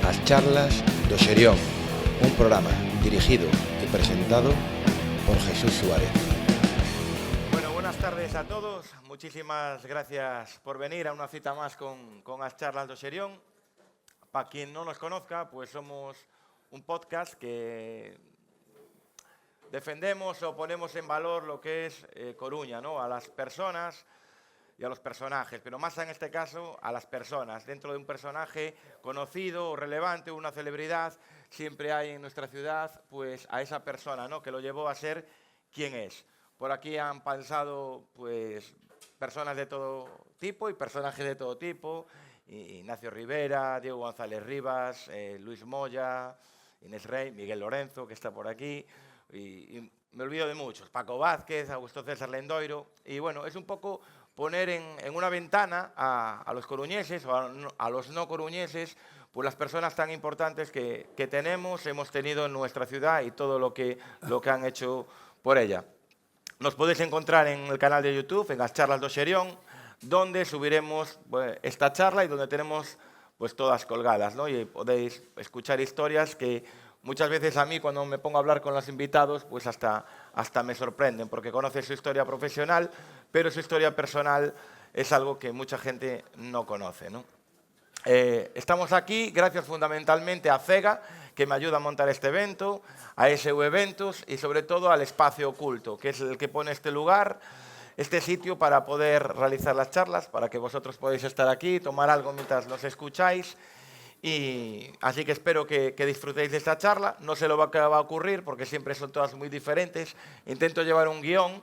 As charlas do Xerión, un programa dirigido y presentado por Jesús Suárez. Bueno, buenas tardes a todos. Muchísimas gracias por venir a una cita más con As charlas do Xerión. Para quien no nos conozca, pues somos un podcast que defendemos o ponemos en valor lo que es Coruña, ¿no? A las personas y a los personajes, pero más en este caso a las personas. Dentro de un personaje conocido o relevante, una celebridad, siempre hay en nuestra ciudad pues a esa persona, ¿no? Que lo llevó a ser quien es. Por aquí han pasado pues personas de todo tipo y personajes de todo tipo. Ignacio Rivera, Diego González Rivas, Luis Moya, Inés Rey, Miguel Lorenzo, que está por aquí, y me olvido de muchos, Paco Vázquez, Augusto César Lendoiro, y bueno, es un poco poner en una ventana a los coruñeses o a los no coruñeses, pues las personas tan importantes que hemos tenido en nuestra ciudad y todo lo que han hecho por ella. Nos podéis encontrar en el canal de YouTube, en As charlas do Xerión, donde subiremos esta charla y donde tenemos pues todas colgadas, ¿no? Y podéis escuchar historias que muchas veces a mí, cuando me pongo a hablar con los invitados, pues hasta me sorprenden, porque conoces su historia profesional, pero su historia personal es algo que mucha gente no conoce, ¿no? Estamos aquí gracias fundamentalmente a CEGA, que me ayuda a montar este evento, a SU Eventos y sobre todo al Espacio Oculto, que es el que pone este lugar, este sitio para poder realizar las charlas, para que vosotros podáis estar aquí, tomar algo mientras nos escucháis. Y así que espero que disfrutéis de esta charla. No sé lo que va a ocurrir porque siempre son todas muy diferentes. Intento llevar un guión,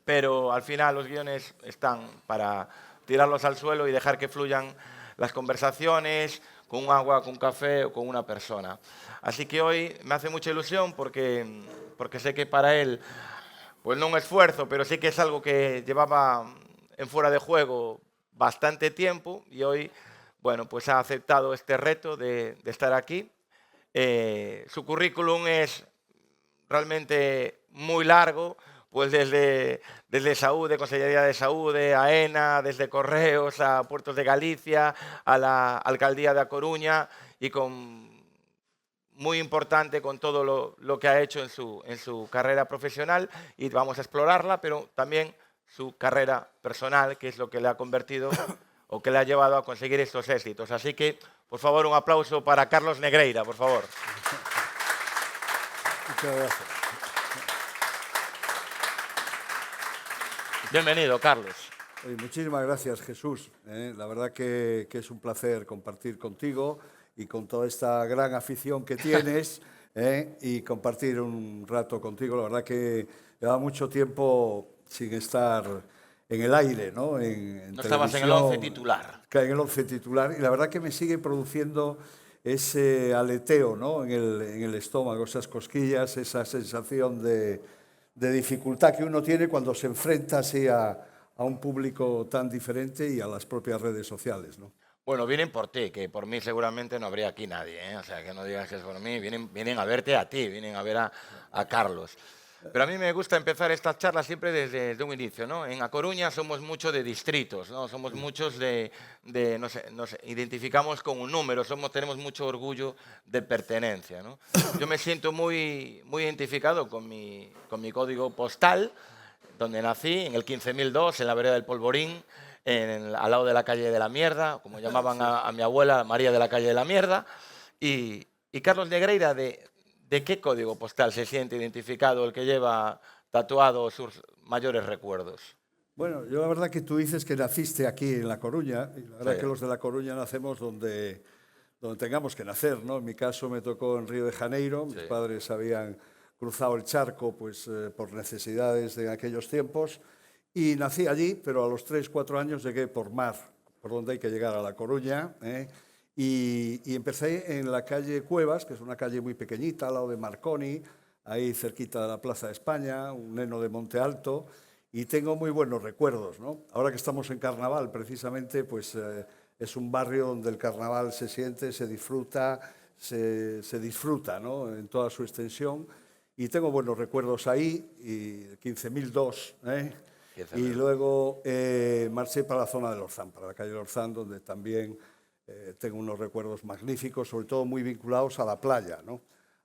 pero al final los guiones están para tirarlos al suelo y dejar que fluyan las conversaciones con un agua, con un café o con una persona. Así que hoy me hace mucha ilusión porque sé que para él, pues no un esfuerzo, pero sí que es algo que llevaba en fuera de juego bastante tiempo y hoy, bueno, pues ha aceptado este reto de estar aquí. Su currículum es realmente muy largo, pues desde Saúde, Consellería de Saúde, a AENA, desde Correos a Puertos de Galicia, a la Alcaldía de A Coruña y muy importante con todo lo que ha hecho en su carrera profesional y vamos a explorarla, pero también su carrera personal, que es lo que le ha convertido o que le ha llevado a conseguir estos éxitos. Así que, por favor, un aplauso para Carlos Negreira, por favor. Muchas gracias. Bienvenido, Carlos. Muchísimas gracias, Jesús. La verdad que es un placer compartir contigo y con toda esta gran afición que tienes y compartir un rato contigo. La verdad que lleva mucho tiempo sin estar en el aire, ¿no? No estabas en el 11 titular. En el 11 titular y la verdad que me sigue produciendo ese aleteo, ¿no? en el estómago, esas cosquillas, esa sensación de dificultad que uno tiene cuando se enfrenta así a un público tan diferente y a las propias redes sociales, ¿no? Bueno, vienen por ti, que por mí seguramente no habría aquí nadie, ¿eh? O sea, que no digas que es por mí, vienen a verte a ti, vienen a ver a Carlos. Pero a mí me gusta empezar estas charlas siempre desde un inicio, ¿no? En A Coruña somos mucho de distritos, ¿no? Somos muchos nos identificamos con un número, tenemos mucho orgullo de pertenencia, ¿no? Yo me siento muy identificado con mi código postal, donde nací, en el 15.002, en la vereda del Polvorín, al lado de la calle de la Mierda, como llamaban a mi abuela, María de la calle de la Mierda. Y Carlos Negreira, ¿de qué código postal se siente identificado, el que lleva tatuado sus mayores recuerdos? Bueno, yo la verdad que tú dices que naciste aquí en La Coruña, y la verdad Sí. que los de La Coruña nacemos donde tengamos que nacer, ¿no? En mi caso me tocó en Río de Janeiro, mis padres habían cruzado el charco pues, por necesidades de aquellos tiempos y nací allí, pero a los 3, 4 años llegué por mar, por donde hay que llegar a La Coruña, y empecé en la calle Cuevas, que es una calle muy pequeñita, al lado de Marconi, ahí cerquita de la Plaza de España, un neno de Monte Alto, y tengo muy buenos recuerdos, ¿no? Ahora que estamos en carnaval, precisamente, pues es un barrio donde el carnaval se siente, se disfruta, ¿no? En toda su extensión, y tengo buenos recuerdos ahí, y 15.002, y luego marché para la zona del Orzán, para la calle del Orzán, donde también tengo unos recuerdos magníficos, sobre todo muy vinculados a la playa, ¿no?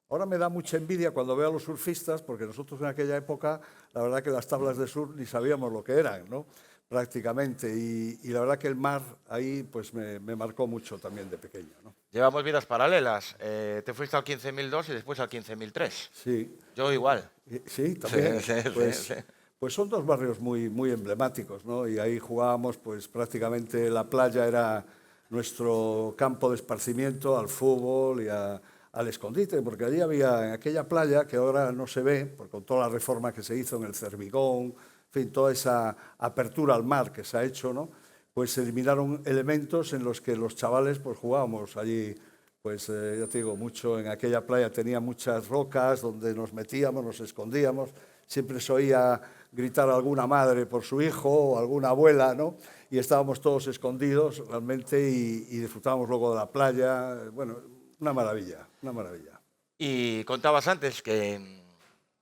Ahora me da mucha envidia cuando veo a los surfistas, porque nosotros en aquella época, la verdad que las tablas de surf ni sabíamos lo que eran, ¿no? Prácticamente, y la verdad que el mar ahí pues me marcó mucho también de pequeño, ¿no? Llevamos vidas paralelas. Te fuiste al 15.002 y después al 15.003. Sí. Yo igual. Sí, también. Sí, sí, pues, sí. pues son dos barrios muy, muy emblemáticos, ¿no? Y ahí jugábamos, pues prácticamente la playa era nuestro campo de esparcimiento al fútbol y al escondite, porque allí había, en aquella playa, que ahora no se ve, por con toda la reforma que se hizo en el Cervigón, en fin, toda esa apertura al mar que se ha hecho, ¿no? Pues se eliminaron elementos en los que los chavales pues jugábamos allí, pues ya te digo, mucho en aquella playa tenía muchas rocas donde nos metíamos, nos escondíamos, siempre se oía gritar a alguna madre por su hijo o alguna abuela, ¿no? Y estábamos todos escondidos realmente y disfrutábamos luego de la playa, bueno, una maravilla, una maravilla. Y contabas antes que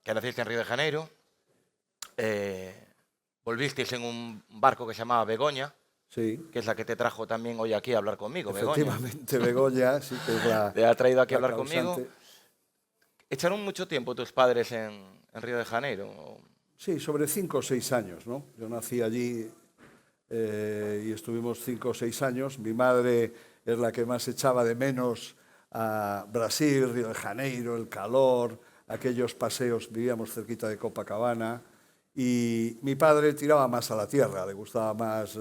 naciste en Río de Janeiro, volvisteis en un barco que se llamaba Begoña, Sí, que es la que te trajo también hoy aquí a hablar conmigo, Begoña. efectivamente, Begoña sí que es la, Te ha traído aquí a la hablar conmigo. causante. ¿Echaron mucho tiempo tus padres en Río de Janeiro? Sí, sobre 5 o 6 años, ¿no? Yo nací allí y estuvimos 5 o 6 años. Mi madre es la que más echaba de menos a Brasil, Río de Janeiro, el calor, aquellos paseos, vivíamos cerquita de Copacabana. Y mi padre tiraba más a la tierra, le gustaba más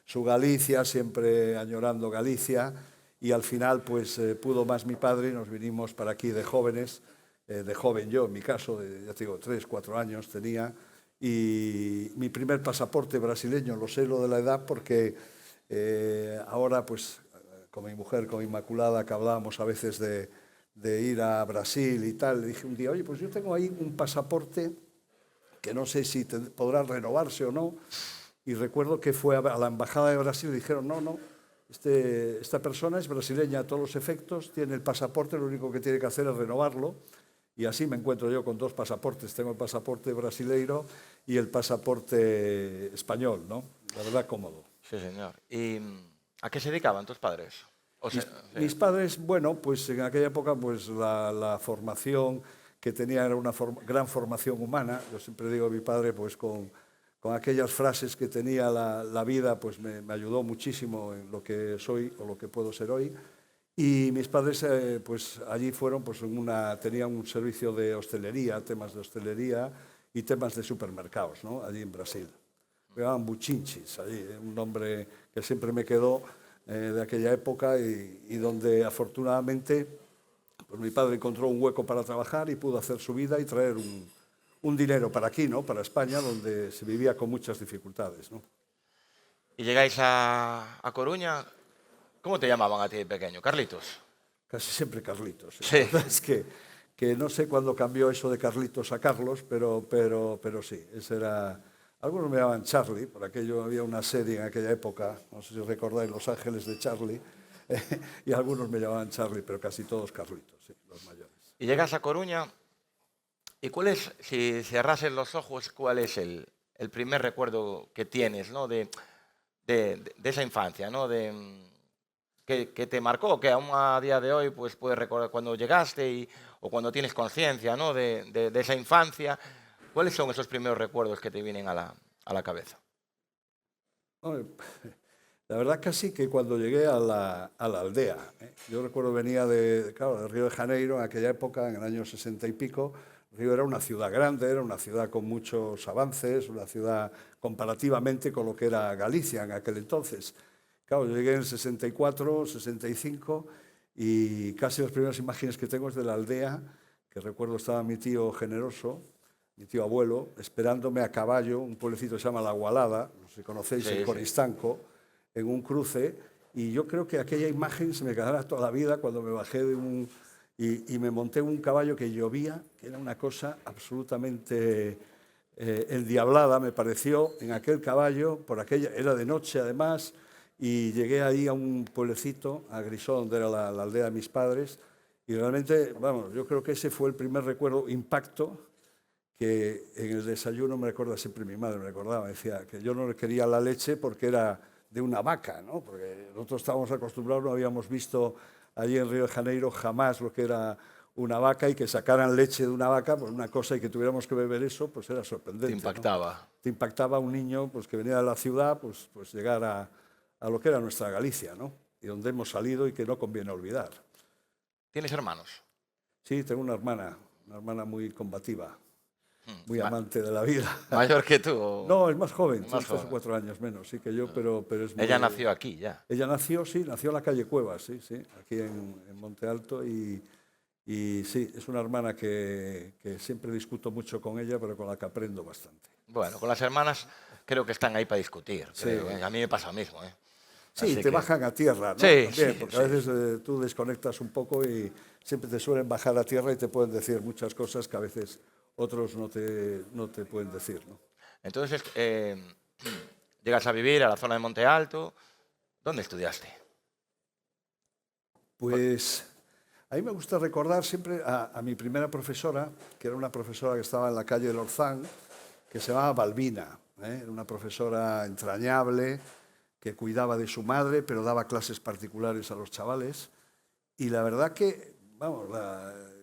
su Galicia, siempre añorando Galicia. Y al final, pues pudo más mi padre y nos vinimos para aquí de jóvenes. De joven yo, en mi caso, ya te digo, 3, 4 años tenía, y mi primer pasaporte brasileño, lo sé lo de la edad porque ahora pues con mi mujer, con Inmaculada, que hablábamos a veces de ir a Brasil y tal, le dije un día, oye, pues yo tengo ahí un pasaporte que no sé si podrá renovarse o no, y recuerdo que fue a la embajada de Brasil y dijeron, no, esta persona es brasileña a todos los efectos, tiene el pasaporte, lo único que tiene que hacer es renovarlo. Y así me encuentro yo con 2 pasaportes. Tengo el pasaporte brasileiro y el pasaporte español, ¿no? La verdad, cómodo. Sí, señor. ¿Y a qué se dedicaban tus padres? O sea, Mis padres, bueno, pues en aquella época pues la formación que tenía era una gran formación humana. Yo siempre digo, mi padre, pues con aquellas frases que tenía la vida, pues me ayudó muchísimo en lo que soy o lo que puedo ser hoy. Y mis padres, pues allí fueron, pues tenían un servicio de hostelería, temas de hostelería y temas de supermercados, ¿no? Allí en Brasil. Me llamaban Buchinchis, allí, un nombre que siempre me quedó de aquella época y donde afortunadamente pues mi padre encontró un hueco para trabajar y pudo hacer su vida y traer un dinero para aquí, ¿no? Para España, donde se vivía con muchas dificultades, ¿no? y llegáis a Coruña. ¿Cómo te llamaban a ti de pequeño? Carlitos. Casi siempre Carlitos. Sí. La verdad es que no sé cuándo cambió eso de Carlitos a Carlos, pero sí, ese era... Algunos me llamaban Charlie, por aquello había una serie en aquella época, no sé si recordáis, Los Ángeles de Charlie, y algunos me llamaban Charlie, pero casi todos Carlitos, sí, los mayores. Y llegas a Coruña, ¿y cuál es, si cerrases los ojos, cuál es el primer recuerdo que tienes, ¿no? de esa infancia, ¿no? Que te marcó, que aún a día de hoy pues, puedes recordar cuando llegaste o cuando tienes conciencia, ¿no? de esa infancia? ¿Cuáles son esos primeros recuerdos que te vienen a la cabeza? La verdad casi que cuando llegué a la aldea, yo recuerdo venía claro, de Río de Janeiro en aquella época, en el año 60 y pico. Río era una ciudad grande, era una ciudad con muchos avances, una ciudad comparativamente con lo que era Galicia en aquel entonces. Claro, yo llegué en el 64, 65 y casi las primeras imágenes que tengo es de la aldea, que recuerdo estaba mi tío Generoso, mi tío abuelo, esperándome a caballo, un pueblecito que se llama La Gualada, no sé si conocéis, Sí, en Coristanco, en un cruce, y yo creo que aquella imagen se me quedará toda la vida cuando me bajé y me monté en un caballo que llovía, que era una cosa absolutamente endiablada, me pareció, en aquel caballo, era de noche además, y llegué ahí a un pueblecito, a Grisó, donde era la aldea de mis padres, y realmente, vamos, yo creo que ese fue el primer recuerdo, impacto, que en el desayuno me recuerda siempre mi madre, me recordaba, decía que yo no le quería la leche porque era de una vaca, ¿no? Porque nosotros estábamos acostumbrados, no habíamos visto allí en Río de Janeiro jamás lo que era una vaca, y que sacaran leche de una vaca, pues una cosa, y que tuviéramos que beber eso, pues era sorprendente. Te impactaba. ¿no? Te impactaba a un niño pues, que venía de la ciudad, pues llegar a lo que era nuestra Galicia, ¿no? Y donde hemos salido y que no conviene olvidar. ¿Tienes hermanos? Sí, tengo una hermana muy combativa, muy amante de la vida. ¿Mayor que tú? ¿O? No, es más joven, Más 3 o joven. 4 años menos, sí que yo, pero es muy... Ella nació aquí ya. Ella nació en la calle Cuevas, sí, aquí en Monte Alto, y sí, es una hermana que siempre discuto mucho con ella, pero con la que aprendo bastante. Bueno, con las hermanas creo que están ahí para discutir. Sí. Creo, ¿eh? A mí me pasa lo mismo. ¿eh? Sí, Así te bajan a tierra, ¿no? Sí, También, sí, porque sí. a veces tú desconectas un poco y siempre te suelen bajar a tierra y te pueden decir muchas cosas que a veces otros no te pueden decir, ¿no? Entonces, llegas a vivir a la zona de Monte Alto. ¿Dónde estudiaste? Pues a mí me gusta recordar siempre a mi primera profesora, que era una profesora que estaba en la calle del Orzán, que se llamaba Balbina. Era una profesora entrañable, que cuidaba de su madre, pero daba clases particulares a los chavales. Y la verdad que, vamos,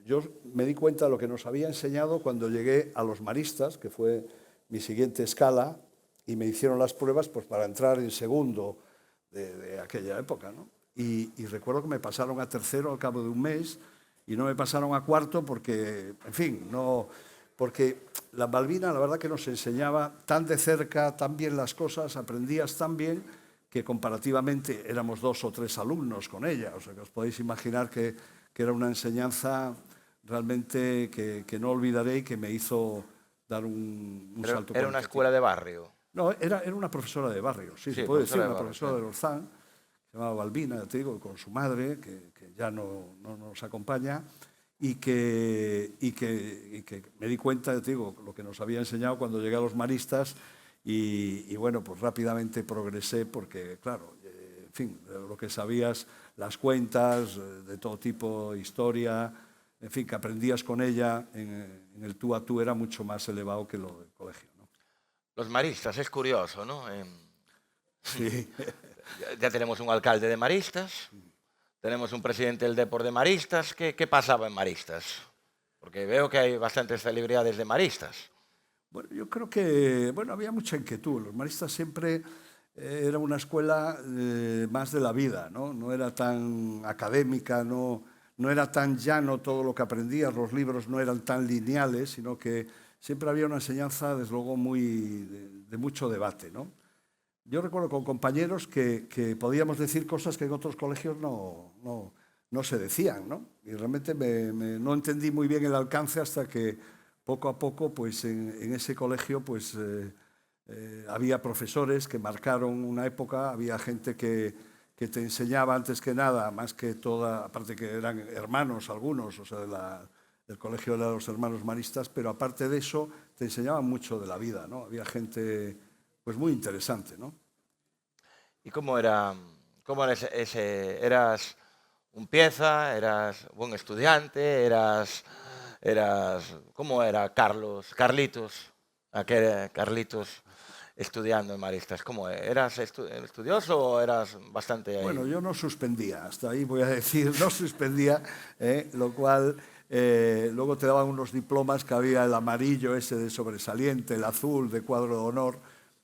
yo me di cuenta de lo que nos había enseñado cuando llegué a los maristas, que fue mi siguiente escala, y me hicieron las pruebas pues, para entrar en segundo de aquella época, ¿no? Y recuerdo que me pasaron a tercero al cabo de un mes y no me pasaron a cuarto porque, en fin, no... Porque la Balbina, la verdad que nos enseñaba tan de cerca, tan bien las cosas, aprendías tan bien que comparativamente éramos 2 o 3 alumnos con ella. O sea, que os podéis imaginar que era una enseñanza realmente que no olvidaré y que me hizo dar un salto. ¿Era una escuela de barrio? No, era una profesora de barrio, sí, se puede decir, una profesora de Orzán, se llamaba Balbina, ya te digo, con su madre, que ya no nos acompaña, y que me di cuenta, te digo, lo que nos había enseñado cuando llegué a los maristas, y bueno, pues rápidamente progresé porque, claro, en fin, lo que sabías, las cuentas de todo tipo, historia, en fin, que aprendías con ella en el tú a tú era mucho más elevado que lo del colegio, ¿no? Los maristas, es curioso, ¿no? Sí. Ya tenemos un alcalde de Maristas, tenemos un presidente del Depor de Maristas. ¿Qué pasaba en Maristas? Porque veo que hay bastantes celebridades de Maristas. Bueno, yo creo que había mucha inquietud. Los maristas siempre era una escuela más de la vida, ¿no? No era tan académica, no era tan llano todo lo que aprendías, los libros no eran tan lineales, sino que siempre había una enseñanza, desde luego, de mucho debate, ¿no? Yo recuerdo con compañeros que podíamos decir cosas que en otros colegios no se decían, ¿no? Y realmente no entendí muy bien el alcance hasta que poco a poco, pues en ese colegio, pues había profesores que marcaron una época, había gente que te enseñaba antes que nada, más que toda, aparte que eran hermanos algunos, o sea, del colegio de los hermanos maristas, pero aparte de eso te enseñaban mucho de la vida, ¿no? Había gente pues muy interesante, ¿no? ¿Y cómo era ese? ¿Eras un pieza? ¿Eras buen estudiante? ¿Cómo era Carlitos? Aquel Carlitos estudiando en Maristas. ¿Cómo eras estudioso o eras bastante ahí? Bueno, yo no suspendía, hasta ahí voy a decir, no suspendía, lo cual luego te daban unos diplomas que había el amarillo ese de sobresaliente, el azul de cuadro de honor.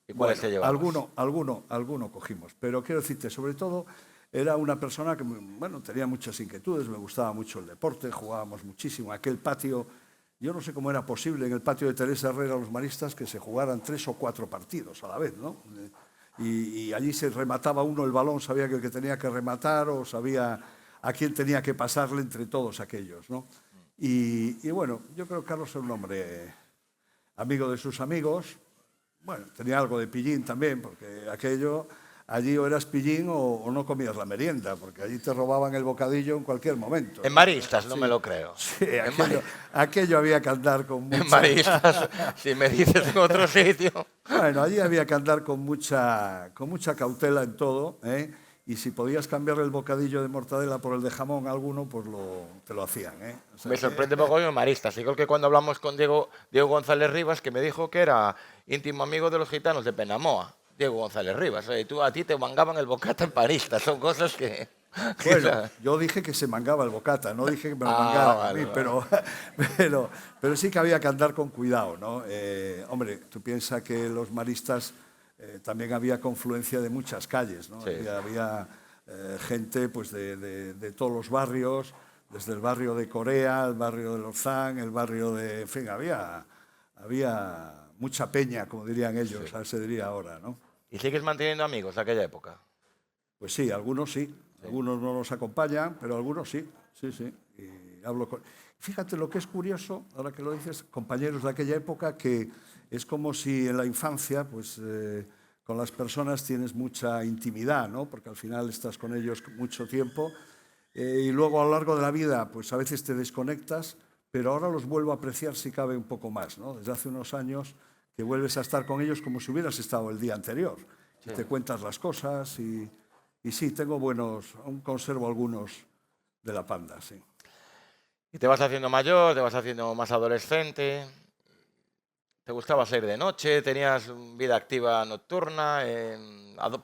¿Y cuáles te llevabas? Alguno cogimos, pero quiero decirte, sobre todo, era una persona que, bueno, tenía muchas inquietudes, me gustaba mucho el deporte, jugábamos muchísimo. Aquel patio, yo no sé cómo era posible en el patio de Teresa Herrera los maristas que se jugaran 3 o 4 partidos a la vez, ¿no? Y allí se remataba uno el balón, sabía que el que tenía que rematar o sabía a quién tenía que pasarle entre todos aquellos, ¿no? Y bueno, yo creo que Carlos era un hombre amigo de sus amigos. Bueno, tenía algo de pillín también, porque allí o eras pillín o no comías la merienda, porque allí te robaban el bocadillo en cualquier momento. En Maristas, no me lo creo. Sí, aquello había que andar con mucha... En Maristas, si me dices en otro sitio. Bueno, allí había que andar con mucha cautela en todo, ¿eh? Y si podías cambiar el bocadillo de mortadela por el de jamón a alguno, pues te lo hacían, ¿eh? O sea, Me sorprende mogollón Maristas, igual que cuando hablamos con Diego González Rivas, que me dijo que era íntimo amigo de los gitanos de Penamoa. Diego González Rivas. A ti te mangaban el bocata en Parista. Son cosas que... Bueno, yo dije que se mangaba el bocata, no dije que me lo mangaran a mí, pero sí que había que andar con cuidado, ¿no? Hombre, tú piensas que los maristas también había confluencia de muchas calles, ¿no? Sí. Había gente pues, de todos los barrios, desde el barrio de Corea, el barrio de Lozán, el barrio de... En fin, había mucha peña, como dirían ellos, Sí. se diría ahora, ¿no? ¿Y sigues manteniendo amigos de aquella época? Pues sí, algunos sí. Algunos no nos acompañan, pero algunos sí. Sí, sí. Y hablo con... Fíjate lo que es curioso, ahora que lo dices, compañeros de aquella época, que es como si en la infancia, pues con las personas tienes mucha intimidad, ¿no? Porque al final estás con ellos mucho tiempo y luego a lo largo de la vida, pues a veces te desconectas, pero ahora los vuelvo a apreciar si cabe un poco más, ¿no? Desde hace unos años que vuelves a estar con ellos como si hubieras estado el día anterior. Sí. Y te cuentas las cosas y sí, tengo buenos, aún conservo algunos de la panda, sí. Y te vas haciendo mayor, te vas haciendo más adolescente. ¿Te gustaba salir de noche? ¿Tenías vida activa nocturna?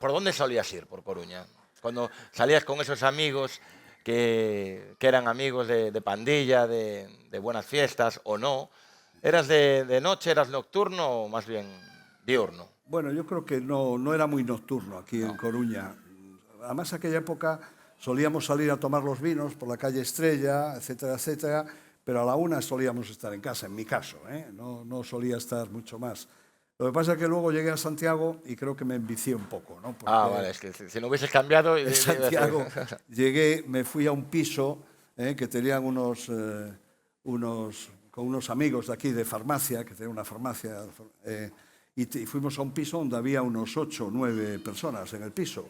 ¿Por dónde solías ir por Coruña? Cuando salías con esos amigos que eran amigos de pandilla, de buenas fiestas o no. ¿Eras de noche, eras nocturno o más bien diurno? Bueno, yo creo que no era muy nocturno aquí en Coruña. Además, en aquella época solíamos salir a tomar los vinos por la calle Estrella, etcétera, etcétera, pero a la 1 solíamos estar en casa, en mi caso, ¿eh? No solía estar mucho más. Lo que pasa es que luego llegué a Santiago y creo que me envicié un poco, ¿no? Porque vale, es que si no hubieses cambiado... En Santiago llegué, me fui a un piso que tenían con unos amigos de aquí de farmacia, que tenía una farmacia, y fuimos a un piso donde había unos 8 o 9 personas en el piso.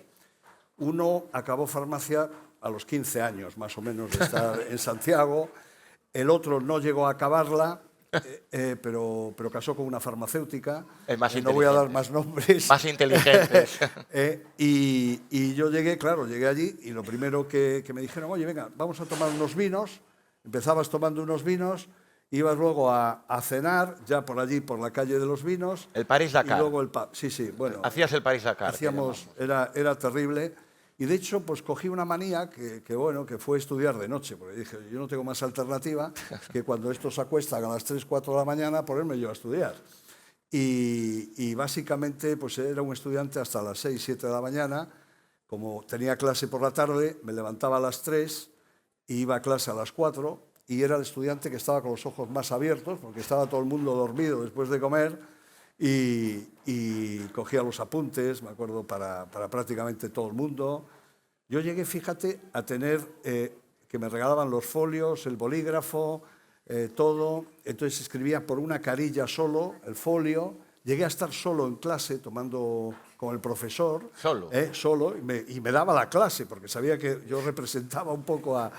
Uno acabó farmacia a los 15 años, más o menos, de estar en Santiago. El otro no llegó a acabarla, pero casó con una farmacéutica. No voy a dar más nombres. Más inteligentes. Y yo llegué allí y lo primero que me dijeron, oye, venga, vamos a tomar unos vinos. Empezabas tomando unos vinos, ibas luego a cenar, ya por allí, por la calle de los vinos. El París-Dakar. Y luego el pub. Sí, bueno. Hacías el París-Dakar. Era terrible. Y de hecho, pues cogí una manía que fue estudiar de noche, porque dije, yo no tengo más alternativa que cuando estos se acuestan a las 3, 4 de la mañana, ponerme yo a estudiar. Y básicamente, pues era un estudiante hasta las 6, 7 de la mañana. Como tenía clase por la tarde, me levantaba a las 3, iba a clase a las 4, y era el estudiante que estaba con los ojos más abiertos, porque estaba todo el mundo dormido después de comer, y cogía los apuntes, me acuerdo, para prácticamente todo el mundo. Yo llegué, fíjate, a tener que me regalaban los folios, el bolígrafo, todo. Entonces escribía por una carilla solo el folio. Llegué a estar solo en clase tomando con el profesor. ¿Solo? Solo, y me daba la clase, porque sabía que yo representaba un poco a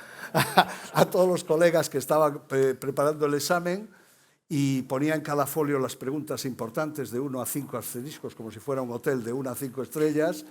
todos los colegas que estaban preparando el examen. Y ponía en cada folio las preguntas importantes de 1 a 5 asteriscos, como si fuera un hotel de 1 a 5 estrellas,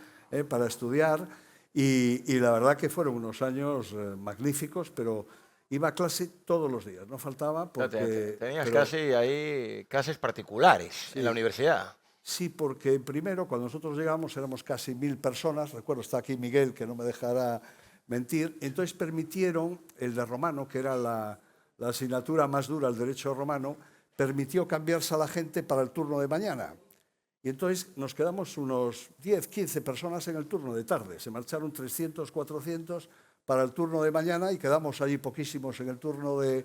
para estudiar. Y la verdad que fueron unos años magníficos, pero iba a clase todos los días, no faltaba. Porque, Tenías casi ahí clases particulares en la universidad. Sí, porque primero, cuando nosotros llegamos, éramos casi 1000 personas. Recuerdo, está aquí Miguel, que no me dejará mentir. Entonces permitieron el de romano, que era la asignatura más dura, el derecho romano, permitió cambiarse a la gente para el turno de mañana. Y entonces nos quedamos unos 10, 15 personas en el turno de tarde. Se marcharon 300, 400 para el turno de mañana y quedamos allí poquísimos en el turno de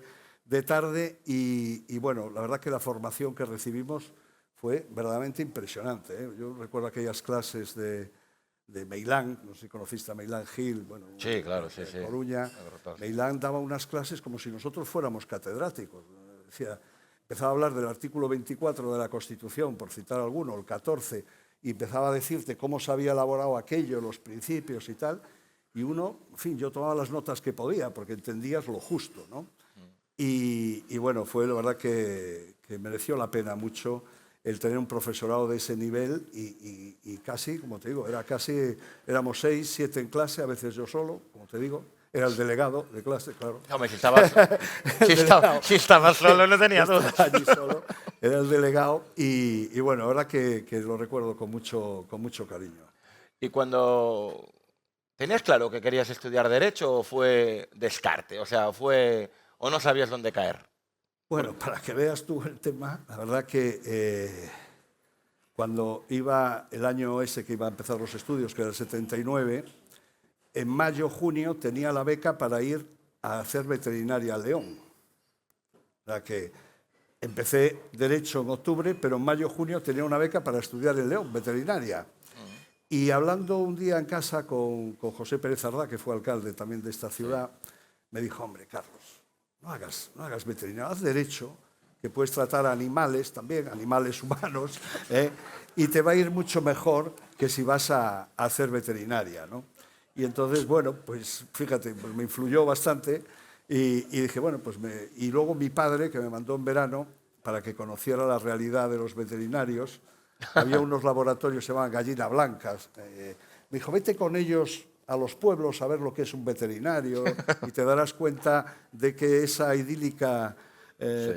tarde. Y bueno, la verdad que la formación que recibimos fue verdaderamente impresionante, ¿eh? Yo recuerdo aquellas clases de Meilán, no sé si conociste a Meilán Gil, bueno, sí, claro, sí, Coruña. Meilán daba unas clases como si nosotros fuéramos catedráticos. Empezaba a hablar del artículo 24 de la Constitución, por citar alguno, el 14, y empezaba a decirte cómo se había elaborado aquello, los principios y tal, y uno, en fin, yo tomaba las notas que podía, porque entendías lo justo, ¿no? Y bueno, fue la verdad que mereció la pena mucho el tener un profesorado de ese nivel y casi, como te digo, éramos 6, 7 en clase, a veces yo solo, como te digo, era el delegado de clase, claro. Hombre, si estabas solo no tenía dudas. Allí solo. era el delegado y bueno, ahora que lo recuerdo con mucho cariño. Y cuando ¿tenías claro que querías estudiar Derecho o fue descarte? O sea, ¿o no sabías dónde caer? Bueno, para que veas tú el tema, la verdad que cuando iba el año ese que iba a empezar los estudios, que era el 79, en mayo, junio tenía la beca para ir a hacer veterinaria a León. O sea que empecé Derecho en octubre, pero en mayo, junio tenía una beca para estudiar en León, veterinaria. Y hablando un día en casa con José Pérez Ardá, que fue alcalde también de esta ciudad, me dijo, hombre, Carlos, no hagas veterinaria, haz Derecho, que puedes tratar a animales también, animales humanos, y te va a ir mucho mejor que si vas a hacer veterinaria, ¿no? Y entonces, bueno, pues fíjate, pues me influyó bastante y dije, bueno, pues y luego mi padre, que me mandó en verano para que conociera la realidad de los veterinarios, había unos laboratorios que se llamaban Gallina Blancas. Me dijo, vete con ellos a los pueblos a ver lo que es un veterinario y te darás cuenta de que esa idílica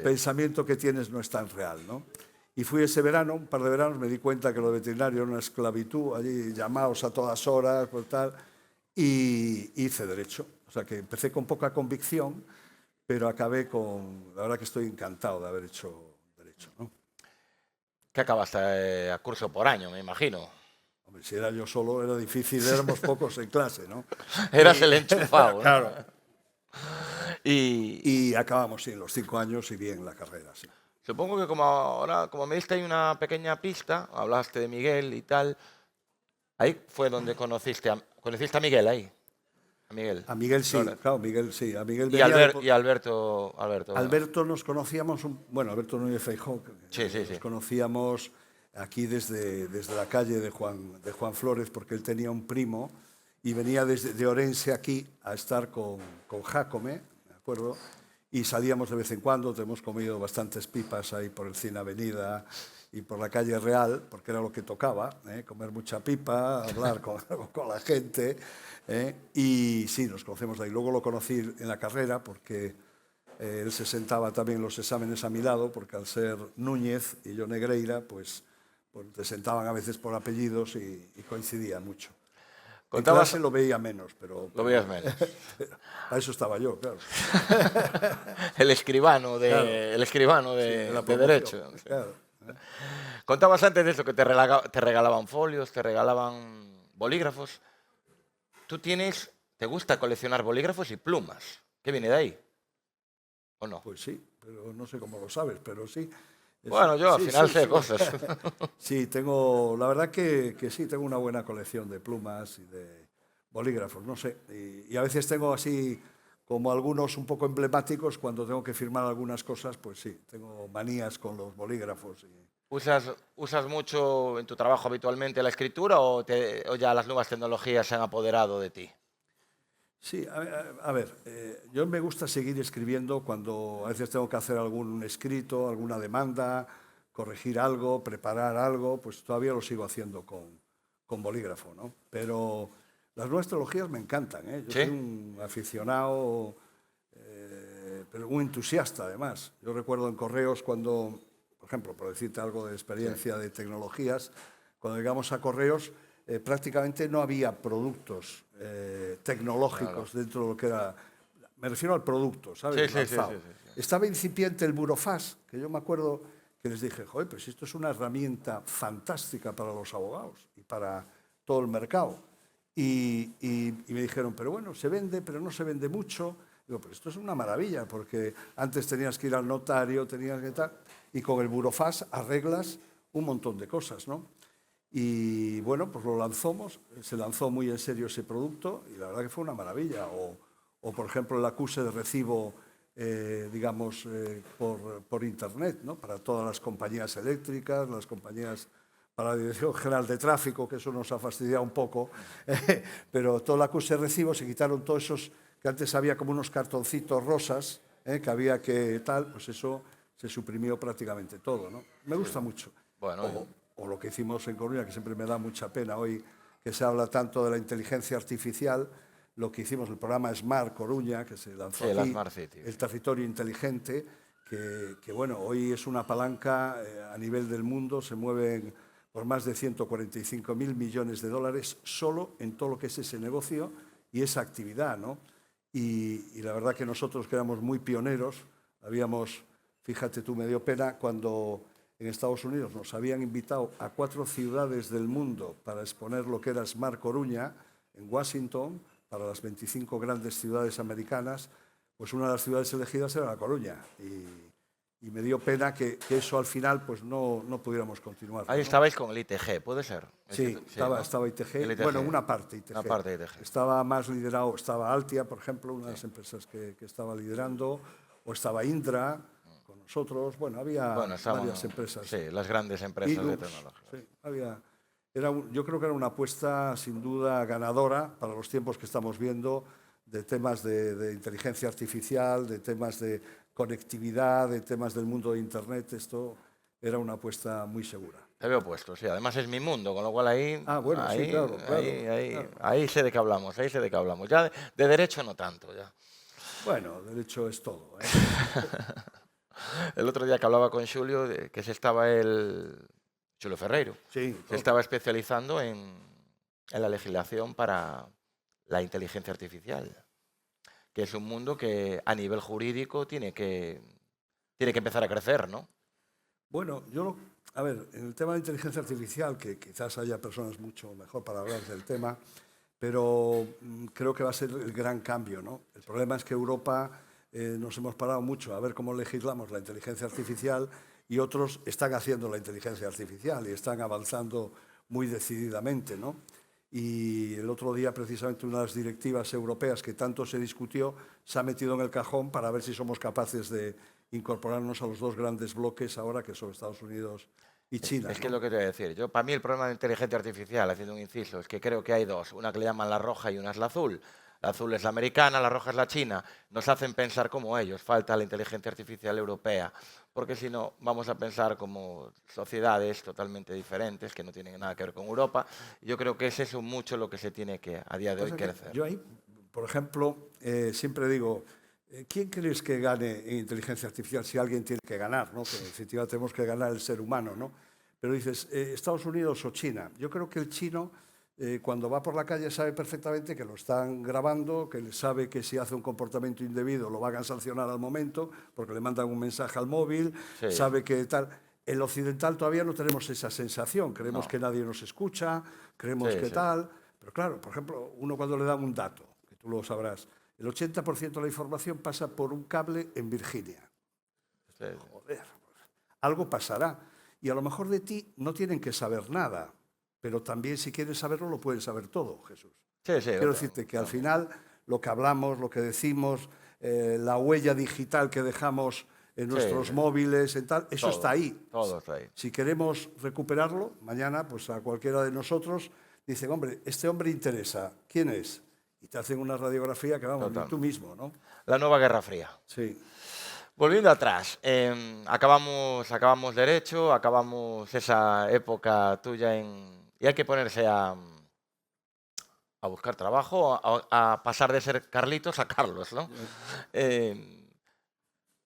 pensamiento que tienes no es tan real, ¿no? Y fui ese verano, un par de veranos, me di cuenta que lo veterinario era una esclavitud, allí llamados a todas horas, por tal, y hice Derecho. O sea que empecé con poca convicción, pero acabé con... La verdad que estoy encantado de haber hecho Derecho, ¿no? ¿Qué acabaste a curso por año, me imagino? Hombre, si era yo solo era difícil, éramos pocos en clase, ¿no? Eras el enchufado, ¿no? Claro. Y Y acabamos, sí, en los 5 años y bien la carrera, sí. supongo que como me diste ahí una pequeña pista, hablaste de Miguel y tal, ahí fue donde conociste a Miguel ahí. A Miguel. A Miguel sí, Flores. claro, Miguel sí. A Miguel Y, venía y Alberto. Alberto nos conocíamos, bueno, Alberto Núñez Feijóo, Sí. nos conocíamos aquí desde la calle de Juan Flores, porque él tenía un primo y venía de Orense aquí a estar con Jácome, ¿de acuerdo? Y salíamos de vez en cuando, te hemos comido bastantes pipas ahí por el Cine Avenida y por la calle Real, porque era lo que tocaba, comer mucha pipa, hablar con la gente, y sí, nos conocemos de ahí. Luego lo conocí en la carrera porque él se sentaba también en los exámenes a mi lado, porque al ser Núñez y yo Negreira, pues te sentaban a veces por apellidos y coincidía mucho. En clase lo veía menos, pero... Lo veías menos. A eso estaba yo, claro. El escribano de, Claro. el escribano de, Sí, la de promoción, Derecho. Sí. claro. Contabas antes de eso, que te regalaban folios, te regalaban bolígrafos. ¿Te gusta coleccionar bolígrafos y plumas? ¿Qué viene de ahí? ¿O no? Pues sí, pero no sé cómo lo sabes, pero sí. Bueno, yo al final sé cosas. Sí, la verdad que sí, tengo una buena colección de plumas y de bolígrafos, no sé. Y a veces tengo así como algunos un poco emblemáticos, cuando tengo que firmar algunas cosas, pues sí, tengo manías con los bolígrafos. ¿Usas mucho en tu trabajo habitualmente la escritura o ya las nuevas tecnologías se han apoderado de ti? Sí, a ver, yo me gusta seguir escribiendo cuando a veces tengo que hacer algún escrito, alguna demanda, corregir algo, preparar algo, pues todavía lo sigo haciendo con bolígrafo, ¿no? Pero las nuevas tecnologías me encantan, ¿eh? Yo ¿Sí? soy un aficionado, pero un entusiasta además. Yo recuerdo en Correos cuando, por ejemplo, por decirte algo de experiencia de tecnologías, cuando llegamos a Correos, prácticamente no había productos tecnológicos dentro de lo que era... Me refiero al producto, ¿sabes? Sí. Estaba incipiente el burofax, que yo me acuerdo que les dije, joder, pues esto es una herramienta fantástica para los abogados y para todo el mercado. Y me dijeron, pero bueno, se vende, pero no se vende mucho. Digo, pero esto es una maravilla, porque antes tenías que ir al notario, tenías que tal, y con el burofax arreglas un montón de cosas, ¿no? Y bueno, pues lo lanzamos, se lanzó muy en serio ese producto y la verdad que fue una maravilla. O por ejemplo, el acuse de recibo, digamos, por Internet, ¿no? Para todas las compañías eléctricas, las compañías para la Dirección General de Tráfico, que eso nos ha fastidiado un poco, pero todo el acuse de recibo, se quitaron todos esos, que antes había como unos cartoncitos rosas, que había que tal, pues eso se suprimió prácticamente todo, ¿no? Me gusta mucho. Bueno, O lo que hicimos en Coruña, que siempre me da mucha pena hoy que se habla tanto de la inteligencia artificial, lo que hicimos, el programa Smart Coruña, que se lanzó aquí, la Smart City. el territorio inteligente, que bueno, hoy es una palanca a nivel del mundo, se mueven por más de 145.000 millones de dólares solo en todo lo que es ese negocio y esa actividad, ¿no? Y la verdad que nosotros que éramos muy pioneros, fíjate tú, me dio pena cuando en Estados Unidos nos habían invitado a 4 ciudades del mundo para exponer lo que era Smart Coruña, en Washington, para las 25 grandes ciudades americanas, pues una de las ciudades elegidas era La Coruña. Y me dio pena que eso al final pues no pudiéramos continuar. Ahí, ¿no? Estabais con el ITG, ¿puede ser? Sí, estaba ITG, bueno, una parte ITG. Una parte ITG. Estaba más liderado, estaba Altia, por ejemplo, una de las empresas que estaba liderando, o estaba Indra con nosotros, bueno, había varias empresas. Sí, las grandes empresas de tecnología. Sí, yo creo que era una apuesta sin duda ganadora para los tiempos que estamos viendo, de temas de inteligencia artificial, de temas de conectividad, de temas del mundo de Internet. Esto era una apuesta muy segura. Te veo puesto, sí. Además es mi mundo, con lo cual ahí... Bueno, ahí, sí, claro. Ahí sé de qué hablamos, Ya de derecho no tanto, ya. Bueno, derecho es todo, ¿eh? El otro día que hablaba con Xulio, que se estaba Xulio Ferreiro, sí, se estaba especializando en la legislación para la inteligencia artificial, que es un mundo que a nivel jurídico tiene que empezar a crecer, ¿no? Bueno, a ver, en el tema de inteligencia artificial, que quizás haya personas mucho mejor para hablar del tema, pero creo que va a ser el gran cambio, ¿no? El problema es que Europa nos hemos parado mucho a ver cómo legislamos la inteligencia artificial y otros están haciendo la inteligencia artificial y están avanzando muy decididamente, ¿no? Y el otro día, precisamente, una de las directivas europeas que tanto se discutió se ha metido en el cajón para ver si somos capaces de incorporarnos a los 2 grandes bloques ahora, que son Estados Unidos y China. Es que es lo que te voy a decir. Para mí el problema de inteligencia artificial, haciendo un inciso, es que creo que hay 2. Una que le llaman la roja y una es la azul. La azul es la americana, la roja es la china. Nos hacen pensar como ellos. Falta la inteligencia artificial europea. Porque si no, vamos a pensar como sociedades totalmente diferentes, que no tienen nada que ver con Europa. Yo creo que es eso mucho lo que se tiene que, a día de hoy, crecer. Yo ahí, por ejemplo, siempre digo, ¿quién crees que gane en inteligencia artificial si alguien tiene que ganar, ¿no? Que en definitiva tenemos que ganar el ser humano, ¿no? Pero dices, Estados Unidos o China. Yo creo que el chino, cuando va por la calle, sabe perfectamente que lo están grabando, que sabe que si hace un comportamiento indebido lo van a sancionar al momento, porque le mandan un mensaje al móvil, sí. Sabe que tal... El occidental todavía no tenemos esa sensación, creemos que nadie nos escucha, creemos que tal... Pero claro, por ejemplo, uno cuando le dan un dato, que tú lo sabrás, el 80% de la información pasa por un cable en Virginia. Sí. Joder, algo pasará. Y a lo mejor de ti no tienen que saber nada, pero también si quieren saberlo lo pueden saber todo, Jesús. Quiero decirte que al final lo que hablamos, lo que decimos, la huella digital que dejamos en nuestros móviles, en tal, eso todo, está ahí. Todo está ahí. Si queremos recuperarlo, mañana pues a cualquiera de nosotros dicen, hombre, este hombre interesa, ¿quién es? Y te hacen una radiografía que vamos, tú mismo, ¿no? La nueva Guerra Fría. Sí. Volviendo atrás, acabamos derecho, acabamos esa época tuya y hay que ponerse a buscar trabajo, a pasar de ser Carlitos a Carlos, ¿no?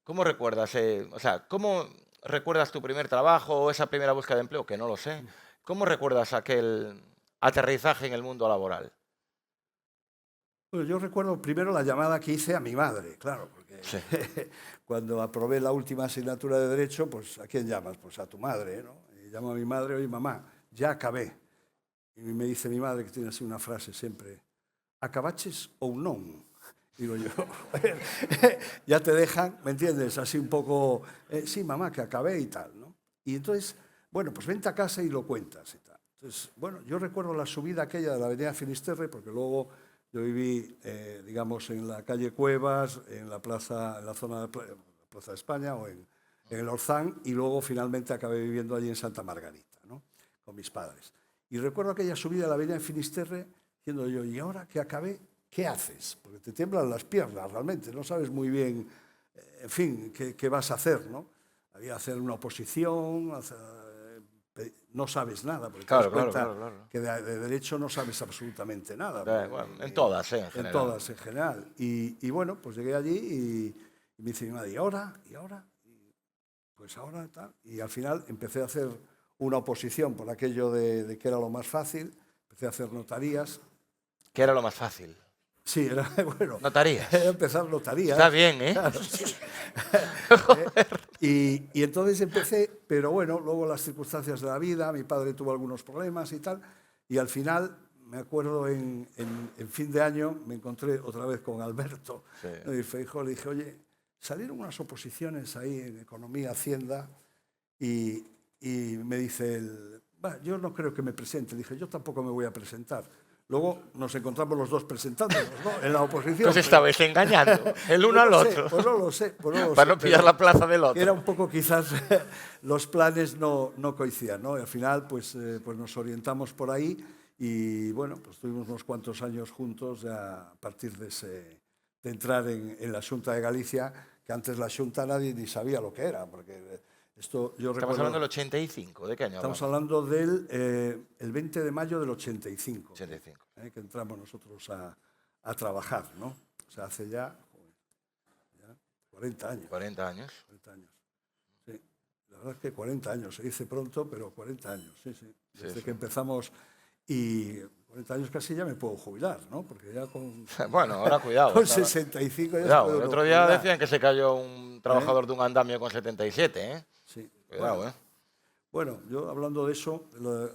¿Cómo recuerdas? ¿Cómo recuerdas tu primer trabajo o esa primera búsqueda de empleo? Que no lo sé. ¿Cómo recuerdas aquel aterrizaje en el mundo laboral? Bueno, yo recuerdo primero la llamada que hice a mi madre, claro, porque cuando aprobé la última asignatura de Derecho, pues ¿a quién llamas? Pues a tu madre, ¿no? Y llamo a mi madre, oye, mamá, ya acabé. Y me dice mi madre, que tiene así una frase siempre, ¿acabaches ou non? Digo yo, ya te dejan, ¿me entiendes? Así un poco, sí, mamá, que acabé y tal, ¿no? Y entonces, bueno, pues vente a casa y lo cuentas y tal. Entonces, bueno, yo recuerdo la subida aquella de la avenida Finisterre, porque luego yo viví, digamos, en la calle Cuevas, en la zona de Plaza de España o en el Orzán, y luego finalmente acabé viviendo allí en Santa Margarita, ¿no? Con mis padres. Y recuerdo aquella subida de la avenida Finisterre, diciendo yo, ¿y ahora que acabé? ¿Qué haces? Porque te tiemblan las piernas realmente, no sabes muy bien, en fin, qué vas a hacer, ¿no? Había hacer una oposición, no sabes nada, porque claro, te das cuenta claro. que de derecho no sabes absolutamente nada. Bueno, en todas, en general. En todas, en general. Y bueno, pues llegué allí y me dice mi madre, ¿y ahora? pues ahora tal. Y al final empecé a hacer una oposición por aquello de que era lo más fácil, empecé a hacer notarías. ¿Qué era lo más fácil? Sí, era, bueno, Notarías. era empezar notarías. Está bien, ¿eh? Claro, sí. Y entonces empecé, pero bueno, luego las circunstancias de la vida, mi padre tuvo algunos problemas y tal, y al final, me acuerdo en fin de año, me encontré otra vez con Alberto, ¿no? Y Feijóo, le dije, oye, salieron unas oposiciones ahí en Economía, Hacienda, y me dice él, yo no creo que me presente. Dije, yo tampoco me voy a presentar. Luego nos encontramos los dos presentándonos, ¿no? En la oposición. Pues estabais engañando el uno al otro. Pues no lo sé. Para no pillar la plaza del otro. Era un poco, quizás, los planes no coincidían, ¿no? Y al final, pues nos orientamos por ahí y, bueno, pues tuvimos unos cuantos años juntos ya a partir de entrar en la Xunta de Galicia, que antes la Xunta nadie ni sabía lo que era, porque esto yo recuerdo... Estamos hablando del 85, ¿de qué año Estamos hablando del el 20 de mayo del 85. 85. Que entramos nosotros a trabajar, ¿no? O sea, hace ya 40 años. 40 años. 40 años. Sí. La verdad es que 40 años, se dice pronto, pero 40 años, sí. Desde que empezamos, y 40 años casi ya me puedo jubilar, ¿no? Porque ya con... Bueno, ahora cuidado. Con 65 ya cuidado, se puede el otro día jubilar. decían que se cayó un trabajador de un andamio con 77, ¿eh? Sí. Cuidado, Bueno, yo hablando de eso,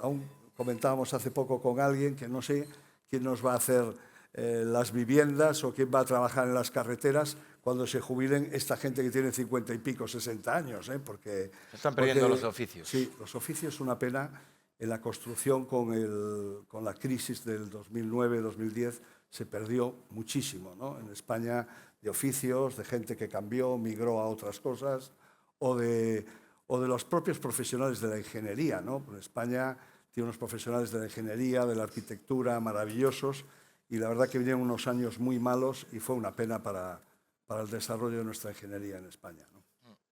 aún comentábamos hace poco con alguien que no sé quién nos va a hacer las viviendas o quién va a trabajar en las carreteras cuando se jubilen esta gente que tiene 50 y pico, 60 años, ¿eh? Porque se están perdiendo los oficios. Sí, los oficios es una pena. En la construcción con la crisis del 2009-2010 se perdió muchísimo, ¿no? En España, de oficios, de gente que cambió, migró a otras cosas, o de los propios profesionales de la ingeniería, ¿no? En España tiene unos profesionales de la ingeniería, de la arquitectura maravillosos, y la verdad que vinieron unos años muy malos y fue una pena para el desarrollo de nuestra ingeniería en España, ¿no?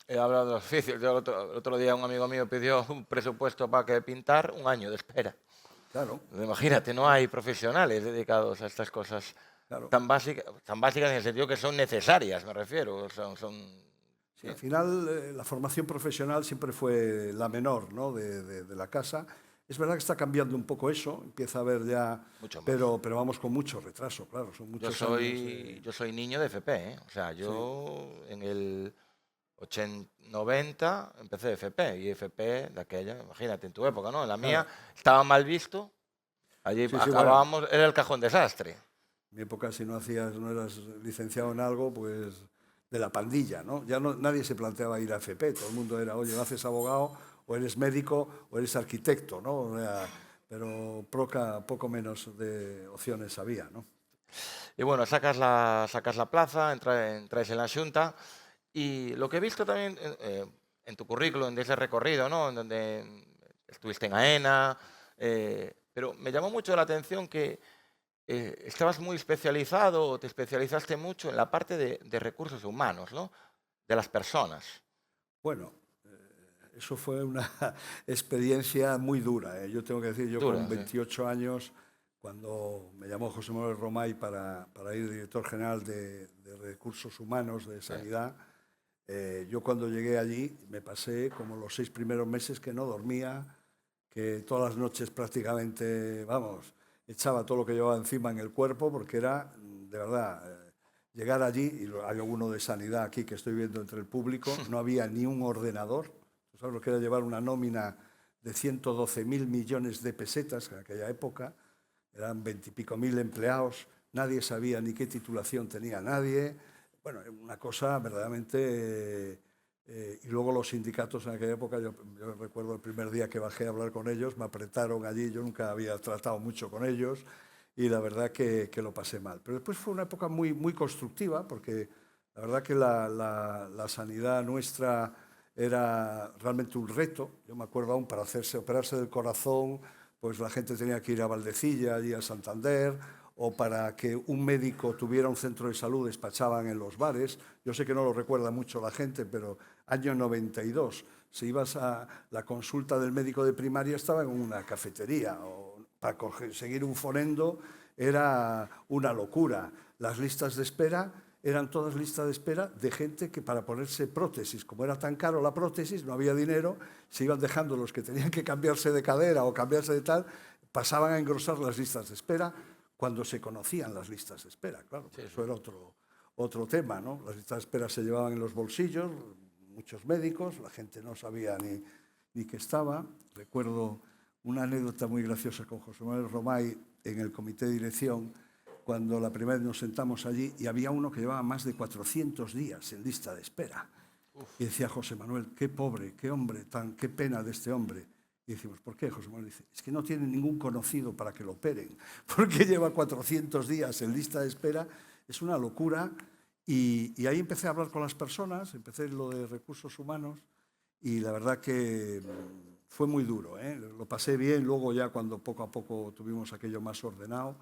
He hablado de los oficios. Yo el otro día un amigo mío pidió un presupuesto para que pintar, 1 año de espera. Claro. Imagínate, no hay profesionales dedicados a estas cosas tan básicas en el sentido que son necesarias, me refiero. Sí, al final, la formación profesional siempre fue la menor, ¿no? de la casa. Es verdad que está cambiando un poco eso, empieza a haber ya... Pero vamos con mucho retraso, claro. Son muchos yo soy niño de FP, ¿eh? O sea, yo en el 90 empecé de FP, y FP de aquella, imagínate, en tu época, ¿no? En la mía estaba mal visto, allí acabábamos, bueno, era el cajón desastre. En mi época, si no eras licenciado en algo, pues de la pandilla, ¿no? Ya nadie se planteaba ir a FP, todo el mundo era, oye, haces abogado, o eres médico, o eres arquitecto, ¿no? O sea, pero poco menos de opciones había, ¿no? Y bueno, sacas la plaza, entráis en la Xunta, y lo que he visto también en tu currículum, de ese recorrido, ¿no? En donde estuviste en AENA, pero me llamó mucho la atención que estabas muy especializado, o te especializaste mucho en la parte de recursos humanos, ¿no? De las personas. Bueno, eso fue una experiencia muy dura, ¿eh? Yo tengo que decir, yo con 28 años, cuando me llamó José Manuel Romay para ir director general de Recursos Humanos de Sanidad, yo cuando llegué allí me pasé como los 6 primeros meses que no dormía, que todas las noches prácticamente, vamos, echaba todo lo que llevaba encima en el cuerpo, porque era, de verdad, llegar allí, y hay alguno de sanidad aquí que estoy viendo entre el público, no había ni un ordenador. ¿Tú sabes lo que era llevar una nómina de 112.000 millones de pesetas en aquella época? Eran 20 y pico mil empleados, nadie sabía ni qué titulación tenía nadie. Bueno, una cosa verdaderamente... y luego los sindicatos en aquella época, yo recuerdo el primer día que bajé a hablar con ellos, me apretaron allí, yo nunca había tratado mucho con ellos, y la verdad que lo pasé mal. Pero después fue una época muy, muy constructiva, porque la verdad que la sanidad nuestra era realmente un reto. Yo me acuerdo aún, para operarse del corazón, pues la gente tenía que ir a Valdecilla, allí a Santander, o para que un médico tuviera un centro de salud despachaban en los bares. Yo sé que no lo recuerda mucho la gente, pero año 92, si ibas a la consulta del médico de primaria, estaba en una cafetería, o para conseguir un fonendo era una locura. Las listas de espera eran todas listas de espera de gente que para ponerse prótesis, como era tan caro la prótesis, no había dinero, se iban dejando los que tenían que cambiarse de cadera o cambiarse de tal, pasaban a engrosar las listas de espera cuando se conocían las listas de espera, claro, sí, eso era otro tema, ¿no? Las listas de espera se llevaban en los bolsillos, muchos médicos, la gente no sabía ni que estaba. Recuerdo una anécdota muy graciosa con José Manuel Romay en el comité de dirección, cuando la primera vez nos sentamos allí y había uno que llevaba más de 400 días en lista de espera. Y decía José Manuel, qué pobre, qué hombre, qué pena de este hombre. Y decimos, ¿por qué? José Manuel dice, es que no tiene ningún conocido para que lo operen, porque lleva 400 días en lista de espera, es una locura. Y ahí empecé a hablar con las personas, empecé lo de recursos humanos y la verdad que fue muy duro, ¿eh? Lo pasé bien, luego ya cuando poco a poco tuvimos aquello más ordenado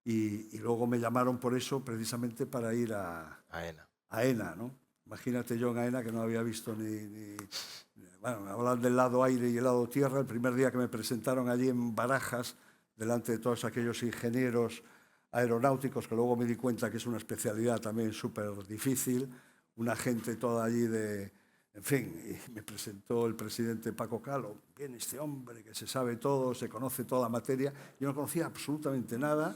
y luego me llamaron por eso precisamente para ir a ENA, ¿no? Imagínate yo en AENA que no había visto bueno, hablan del lado aire y el lado tierra. El primer día que me presentaron allí en Barajas, delante de todos aquellos ingenieros aeronáuticos, que luego me di cuenta que es una especialidad también súper difícil, una gente toda allí en fin, y me presentó el presidente Paco Calo, viene este hombre que se sabe todo, se conoce toda la materia. Yo no conocía absolutamente nada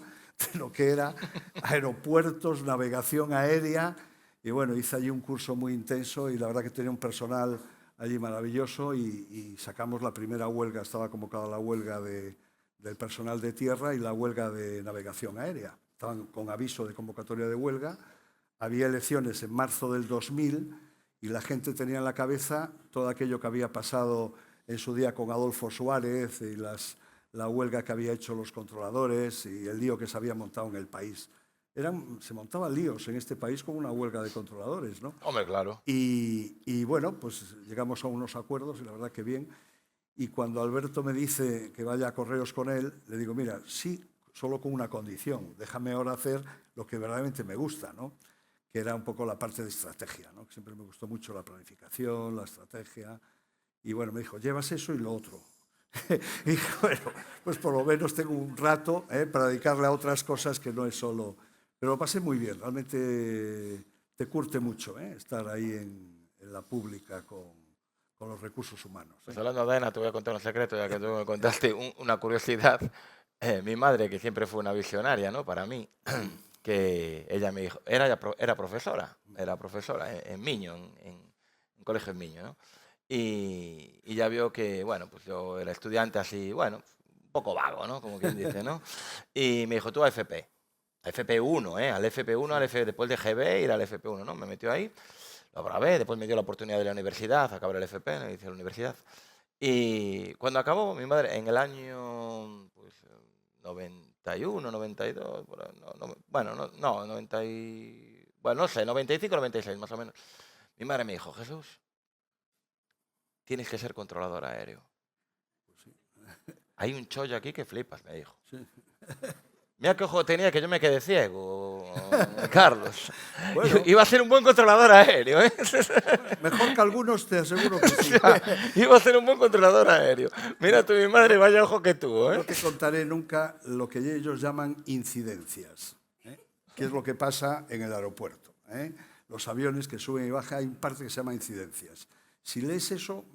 de lo que era aeropuertos, navegación aérea, y bueno, hice allí un curso muy intenso y la verdad que tenía un personal allí maravilloso y sacamos la primera huelga, estaba convocada la huelga del personal de tierra y la huelga de navegación aérea. Estaban con aviso de convocatoria de huelga, había elecciones en marzo del 2000 y la gente tenía en la cabeza todo aquello que había pasado en su día con Adolfo Suárez y la huelga que había hecho los controladores y el lío que se había montado en el país. Se montaban líos en este país con una huelga de controladores, ¿no? Hombre, claro. Y bueno, pues llegamos a unos acuerdos y la verdad que bien. Y cuando Alberto me dice que vaya a Correos con él, le digo, mira, sí, solo con una condición, déjame ahora hacer lo que verdaderamente me gusta, ¿no? Que era un poco la parte de estrategia, ¿no? Que siempre me gustó mucho la planificación, la estrategia. Y bueno, me dijo, llevas eso y lo otro. Y dije, bueno, pues por lo menos tengo un rato para dedicarle a otras cosas que no es solo... Pero lo pasé muy bien, realmente te curte mucho estar ahí en la pública con los recursos humanos. Pues hablando de ENA, te voy a contar un secreto, ya que tú me contaste una curiosidad. Mi madre, que siempre fue una visionaria, ¿no? Para mí, que ella me dijo, era profesora en Miño, en colegio en Miño, ¿no? Y ya vio que, bueno, pues yo era estudiante así, bueno, un poco vago, ¿no? Como quien dice, ¿no? Y me dijo, tú a FP. FP1, al FP1, después de GB, ir al FP1, ¿no? Me metió ahí, lo grabé, después me dio la oportunidad de la universidad, acabar el FP, me hice la universidad. Y cuando acabó, mi madre, en el año pues, 91, 92, bueno, no, 90 bueno, no sé, 95, 96 más o menos. Mi madre me dijo, Jesús, tienes que ser controlador aéreo. Pues sí. Hay un chollo aquí que flipas, me dijo. Sí. Mira qué ojo tenía que yo me quedé ciego, Carlos. Bueno, iba a ser un buen controlador aéreo, ¿eh? Mejor que algunos, te aseguro que sí. Iba a ser un buen controlador aéreo. Mira tú, mi madre, vaya ojo que tú, ¿eh? No te contaré nunca lo que ellos llaman incidencias, que es lo que pasa en el aeropuerto. Los aviones que suben y bajan, hay parte que se llama incidencias. Si lees eso,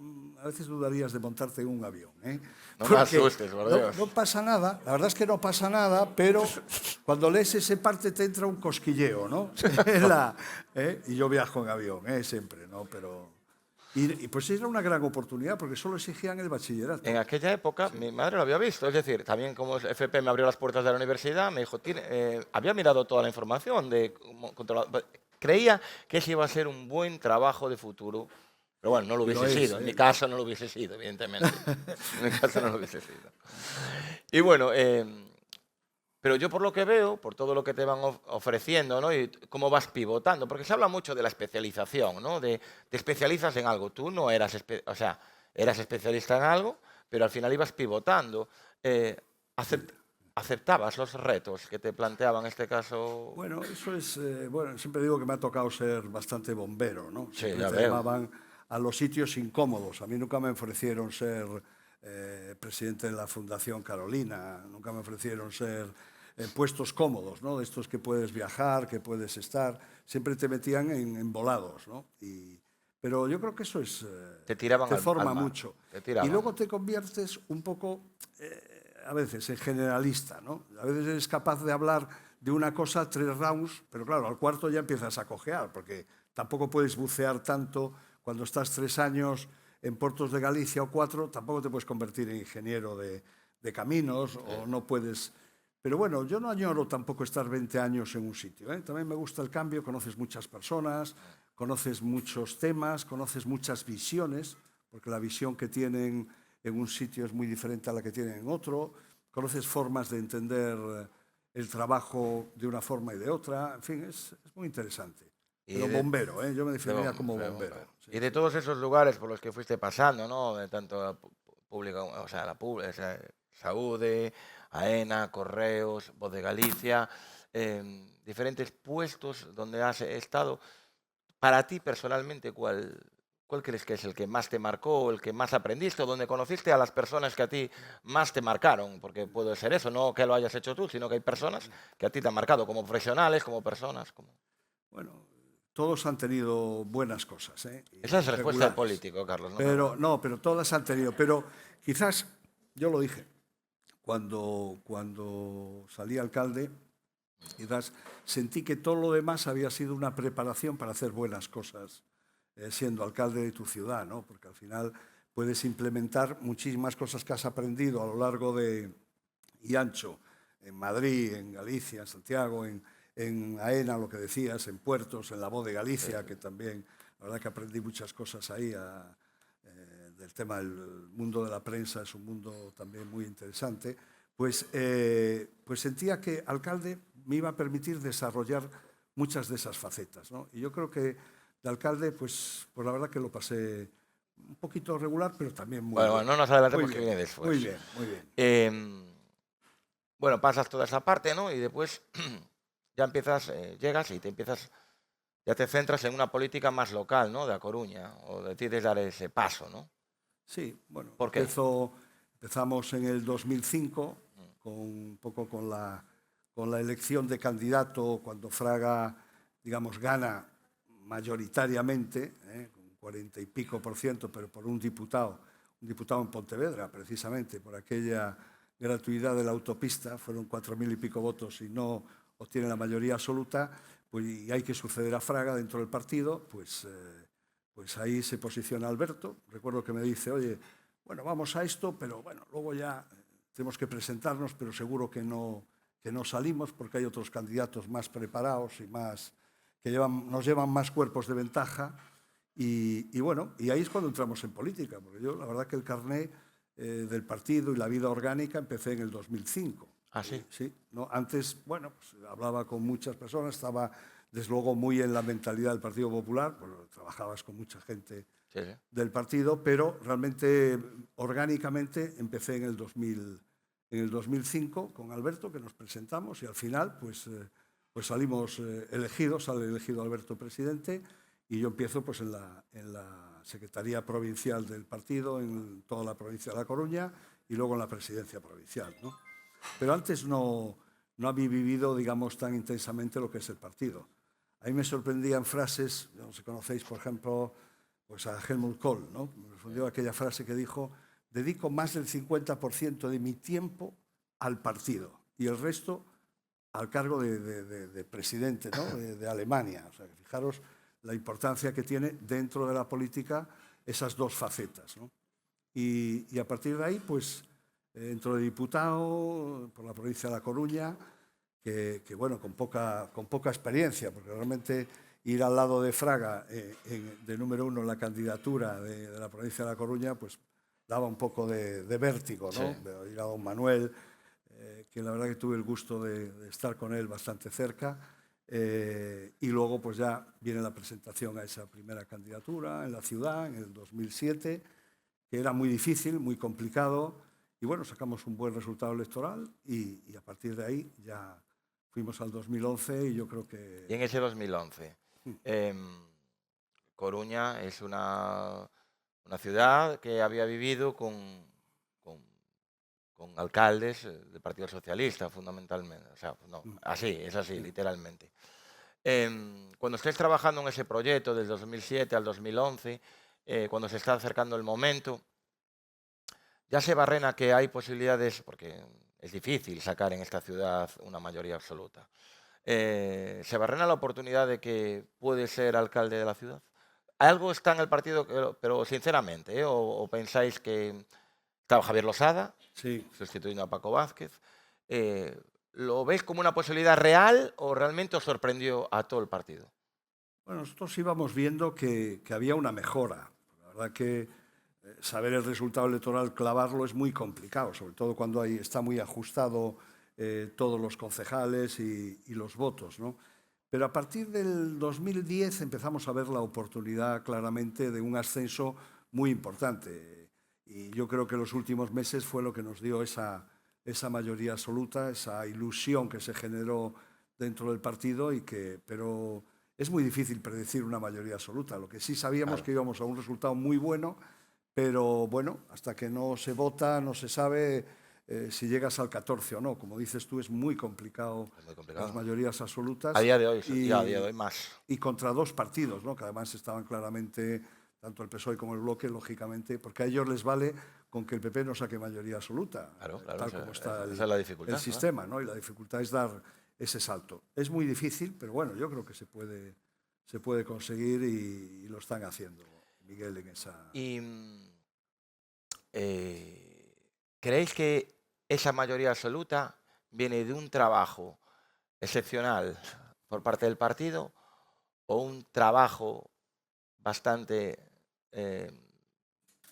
a veces dudarías de montarte en un avión. No me asustes, por Dios. No pasa nada, la verdad es que no pasa nada, pero cuando lees ese parte te entra un cosquilleo, ¿no? Y yo viajo en avión, siempre, ¿no? Pero... Y pues era una gran oportunidad porque solo exigían el bachillerato. En aquella época mi madre lo había visto, es decir, también como el FP me abrió las puertas de la universidad, me dijo, había mirado toda la información, creía que ese iba a ser un buen trabajo de futuro. Pero bueno, no lo hubiese sido. En mi caso no lo hubiese sido, evidentemente. En mi caso no lo hubiese sido. Y bueno, pero yo por lo que veo, por todo lo que te van ofreciendo, ¿no? Y cómo vas pivotando, porque se habla mucho de la especialización, ¿no? Te especializas en algo. Tú no eras, eras especialista en algo, pero al final ibas pivotando. ¿Aceptabas los retos que te planteaban en este caso? Bueno, eso es... bueno, siempre digo que me ha tocado ser bastante bombero, ¿no? Sí, ya te veo. llamaban a los sitios incómodos. A mí nunca me ofrecieron ser presidente de la Fundación Carolina, nunca me ofrecieron ser en puestos cómodos, ¿no? De estos que puedes viajar, que puedes estar, siempre te metían en volados, ¿no? Pero yo creo que eso es, te tiraban te al forma mar, mucho. te Y tiraban. luego te conviertes un poco, a veces, en generalista, ¿no? A veces eres capaz de hablar de una cosa 3 rounds, pero claro, al cuarto ya empiezas a cojear, porque tampoco puedes bucear tanto cuando estás 3 años en puertos de Galicia o 4, tampoco te puedes convertir en ingeniero de caminos o no puedes... Pero bueno, yo no añoro tampoco estar 20 años en un sitio, ¿eh? También me gusta el cambio, conoces muchas personas, conoces muchos temas, conoces muchas visiones, porque la visión que tienen en un sitio es muy diferente a la que tienen en otro, conoces formas de entender el trabajo de una forma y de otra, en fin, es muy interesante. Pero bombero, ¿eh? Yo me definiría como bombero. Sí, y de todos esos lugares por los que fuiste pasando, ¿no? De tanto la pública, o sea, Saúde, AENA, Correos, Voz de Galicia, diferentes puestos donde has estado. Para ti personalmente, ¿cuál crees que es el que más te marcó, el que más aprendiste, o donde conociste a las personas que a ti más te marcaron? Porque puede ser eso, no que lo hayas hecho tú, sino que hay personas que a ti te han marcado, como profesionales, como personas. Bueno, todos han tenido buenas cosas, ¿eh? Esa es Y respuesta de regulares. político, Carlos. Pero no, pero todas han tenido. Pero quizás, yo lo dije, cuando salí alcalde, quizás sentí que todo lo demás había sido una preparación para hacer buenas cosas, siendo alcalde de tu ciudad, ¿no? Porque al final puedes implementar muchísimas cosas que has aprendido a lo largo de y ancho, en Madrid, en Galicia, en Santiago, en AENA, lo que decías, en puertos, en la Voz de Galicia, que también, la verdad que aprendí muchas cosas ahí, del tema del mundo de la prensa, es un mundo también muy interesante, pues sentía que alcalde me iba a permitir desarrollar muchas de esas facetas, ¿no? Y yo creo que de alcalde, pues la verdad que lo pasé un poquito regular, pero también muy Bueno, bien. no nos adelantemos que viene después. Muy bien, muy bien. Bueno, pasas toda esa parte, ¿no? Y después ya empiezas, llegas y ya te centras en una política más local, ¿no? De A Coruña, o decides dar ese paso, ¿no? Sí, bueno, ¿Por qué? empezamos en el 2005, un poco con la elección de candidato, cuando Fraga, digamos, gana mayoritariamente, con 40 y pico %, pero por un diputado en Pontevedra, precisamente, por aquella gratuidad de la autopista, fueron 4.000 y pico votos y no obtiene la mayoría absoluta, pues, y hay que suceder a Fraga dentro del partido, pues ahí se posiciona Alberto. Recuerdo que me dice, oye, bueno, vamos a esto, pero bueno, luego ya tenemos que presentarnos, pero seguro que no salimos porque hay otros candidatos más preparados y más que nos llevan más cuerpos de ventaja. Y bueno, y ahí es cuando entramos en política, porque yo la verdad que el carné del partido y la vida orgánica empecé en el 2005. ¿Ah, sí? Sí, ¿no? Antes, bueno, pues hablaba con muchas personas, estaba desde luego muy en la mentalidad del Partido Popular, pues, trabajabas con mucha gente del partido, pero realmente orgánicamente empecé en el 2005 con Alberto, que nos presentamos y al final pues salimos elegidos, sale elegido Alberto presidente y yo empiezo pues en la Secretaría Provincial del partido, en toda la provincia de La Coruña y luego en la presidencia provincial, ¿no? Pero antes no había vivido, digamos, tan intensamente lo que es el partido. A mí me sorprendían frases, no sé si conocéis, por ejemplo, pues a Helmut Kohl, ¿no? Me respondió aquella frase que dijo, dedico más del 50% de mi tiempo al partido y el resto al cargo de presidente, ¿no? de Alemania. O sea, que fijaros la importancia que tiene dentro de la política esas dos facetas, ¿no? Y a partir de ahí, pues, entro de diputado por la provincia de La Coruña, que bueno, con poca experiencia, porque realmente ir al lado de Fraga de número 1 en la candidatura de la provincia de La Coruña, pues daba un poco de vértigo, ¿no? Sí. Ir a don Manuel, que la verdad que tuve el gusto de estar con él bastante cerca, y luego pues ya viene la presentación a esa primera candidatura en la ciudad, en el 2007, que era muy difícil, muy complicado, y bueno, sacamos un buen resultado electoral y a partir de ahí ya fuimos al 2011 y yo creo que... Y en ese 2011, Coruña es una ciudad que había vivido con con alcaldes del Partido Socialista, fundamentalmente. O sea, no, así, es así, literalmente. Cuando estés trabajando en ese proyecto del 2007 al 2011, cuando se está acercando el momento, ya se barrena que hay posibilidades, porque es difícil sacar en esta ciudad una mayoría absoluta. ¿Se barrena la oportunidad de que puede ser alcalde de la ciudad? Algo está en el partido, pero sinceramente, o pensáis que estaba Javier Losada, Sí. sustituyendo a Paco Vázquez? ¿Lo veis como una posibilidad real o realmente os sorprendió a todo el partido? Bueno, nosotros íbamos viendo que había una mejora. La verdad que saber el resultado electoral, clavarlo, es muy complicado, sobre todo cuando está muy ajustado todos los concejales y los votos, ¿no? Pero a partir del 2010 empezamos a ver la oportunidad claramente de un ascenso muy importante. Y yo creo que los últimos meses fue lo que nos dio esa mayoría absoluta, esa ilusión que se generó dentro del partido, pero es muy difícil predecir una mayoría absoluta. Lo que sí sabíamos que íbamos a un resultado muy bueno, pero bueno, hasta que no se vota no se sabe si llegas al 14 o no. Como dices tú, es muy complicado, las mayorías absolutas. A día de hoy, sí, a día de hoy más. Y contra dos partidos, ¿no? Que además estaban claramente, tanto el PSOE como el Bloque, lógicamente, porque a ellos les vale con que el PP no saque mayoría absoluta, Claro, tal como está esa es la dificultad, el sistema, ¿no? Y la dificultad es dar ese salto. Es muy difícil, pero bueno, yo creo que se puede conseguir y lo están haciendo, Miguel, en esa... ¿Y creéis que esa mayoría absoluta viene de un trabajo excepcional por parte del partido o un trabajo bastante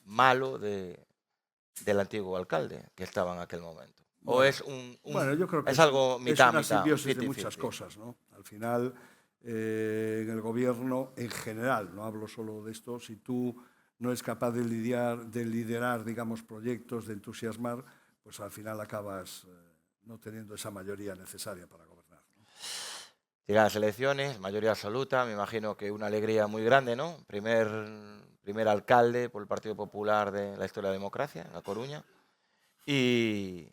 malo del antiguo alcalde que estaba en aquel momento? ¿O es Bueno, yo creo que es algo es mitad, una mitad, simbiosis de 50-50? muchas cosas, ¿no? Al final, en el gobierno en general, no hablo solo de esto, si tú no eres capaz de liderar, digamos, proyectos, de entusiasmar, pues al final acabas no teniendo esa mayoría necesaria para gobernar, ¿no? Llegan las elecciones, mayoría absoluta, me imagino que una alegría muy grande, ¿no? Primer alcalde por el Partido Popular de la historia de la democracia, en La Coruña. Y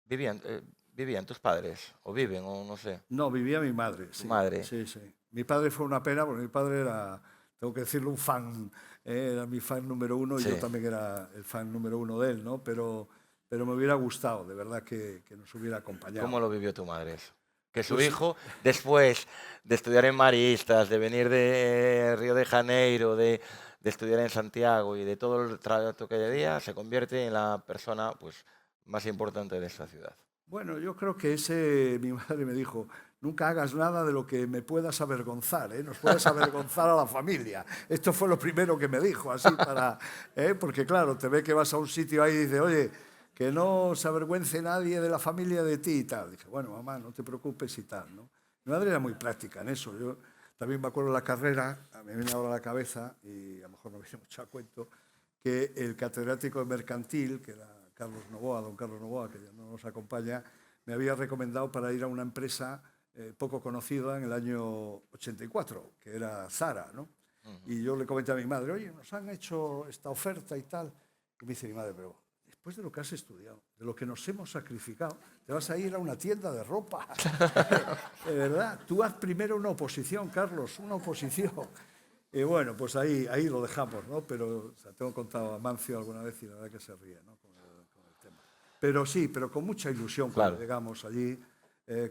vivían tus padres, o viven, o no sé, No, vivía mi madre, tu sí, madre. sí, sí. Mi padre fue una pena, porque mi padre era, tengo que decirlo, un fan, era mi fan número uno y Sí. yo también era el fan número uno de él, ¿no? Pero me hubiera gustado, de verdad, que nos hubiera acompañado. ¿Cómo lo vivió tu madre eso? Que su Pues, hijo, después de estudiar en Maristas, de venir de Río de Janeiro, de estudiar en Santiago y de todo el trato que debía, se convierte en la persona pues, más importante de esta ciudad. bueno, yo creo que mi madre me dijo, nunca hagas nada de lo que me puedas avergonzar, ¿eh? Nos puedas avergonzar a la familia. Esto fue lo primero que me dijo, así porque claro, te ve que vas a un sitio ahí y dice, oye, que no se avergüence nadie de la familia de ti y tal. Dije, bueno, mamá, no te preocupes y tal, ¿no? Mi madre era muy práctica en eso. Yo también me acuerdo de la carrera, me viene ahora a la cabeza, y a lo mejor no viene mucho a cuento, que el catedrático de mercantil, que era don Carlos Novoa, que ya no nos acompaña, me había recomendado para ir a una empresa poco conocida en el año 84, que era Zara, ¿no? Y yo le comenté a mi madre, oye, nos han hecho esta oferta y tal. Y me dice mi madre, pero después de lo que has estudiado, de lo que nos hemos sacrificado, te vas a ir a una tienda de ropa. De verdad, tú haz primero una oposición, Carlos, una oposición. Y bueno, pues ahí lo dejamos, ¿no? Pero o sea, tengo contado a Mancio alguna vez y la verdad que se ríe, ¿no? Con el tema. Pero sí, pero con mucha ilusión cuando llegamos allí,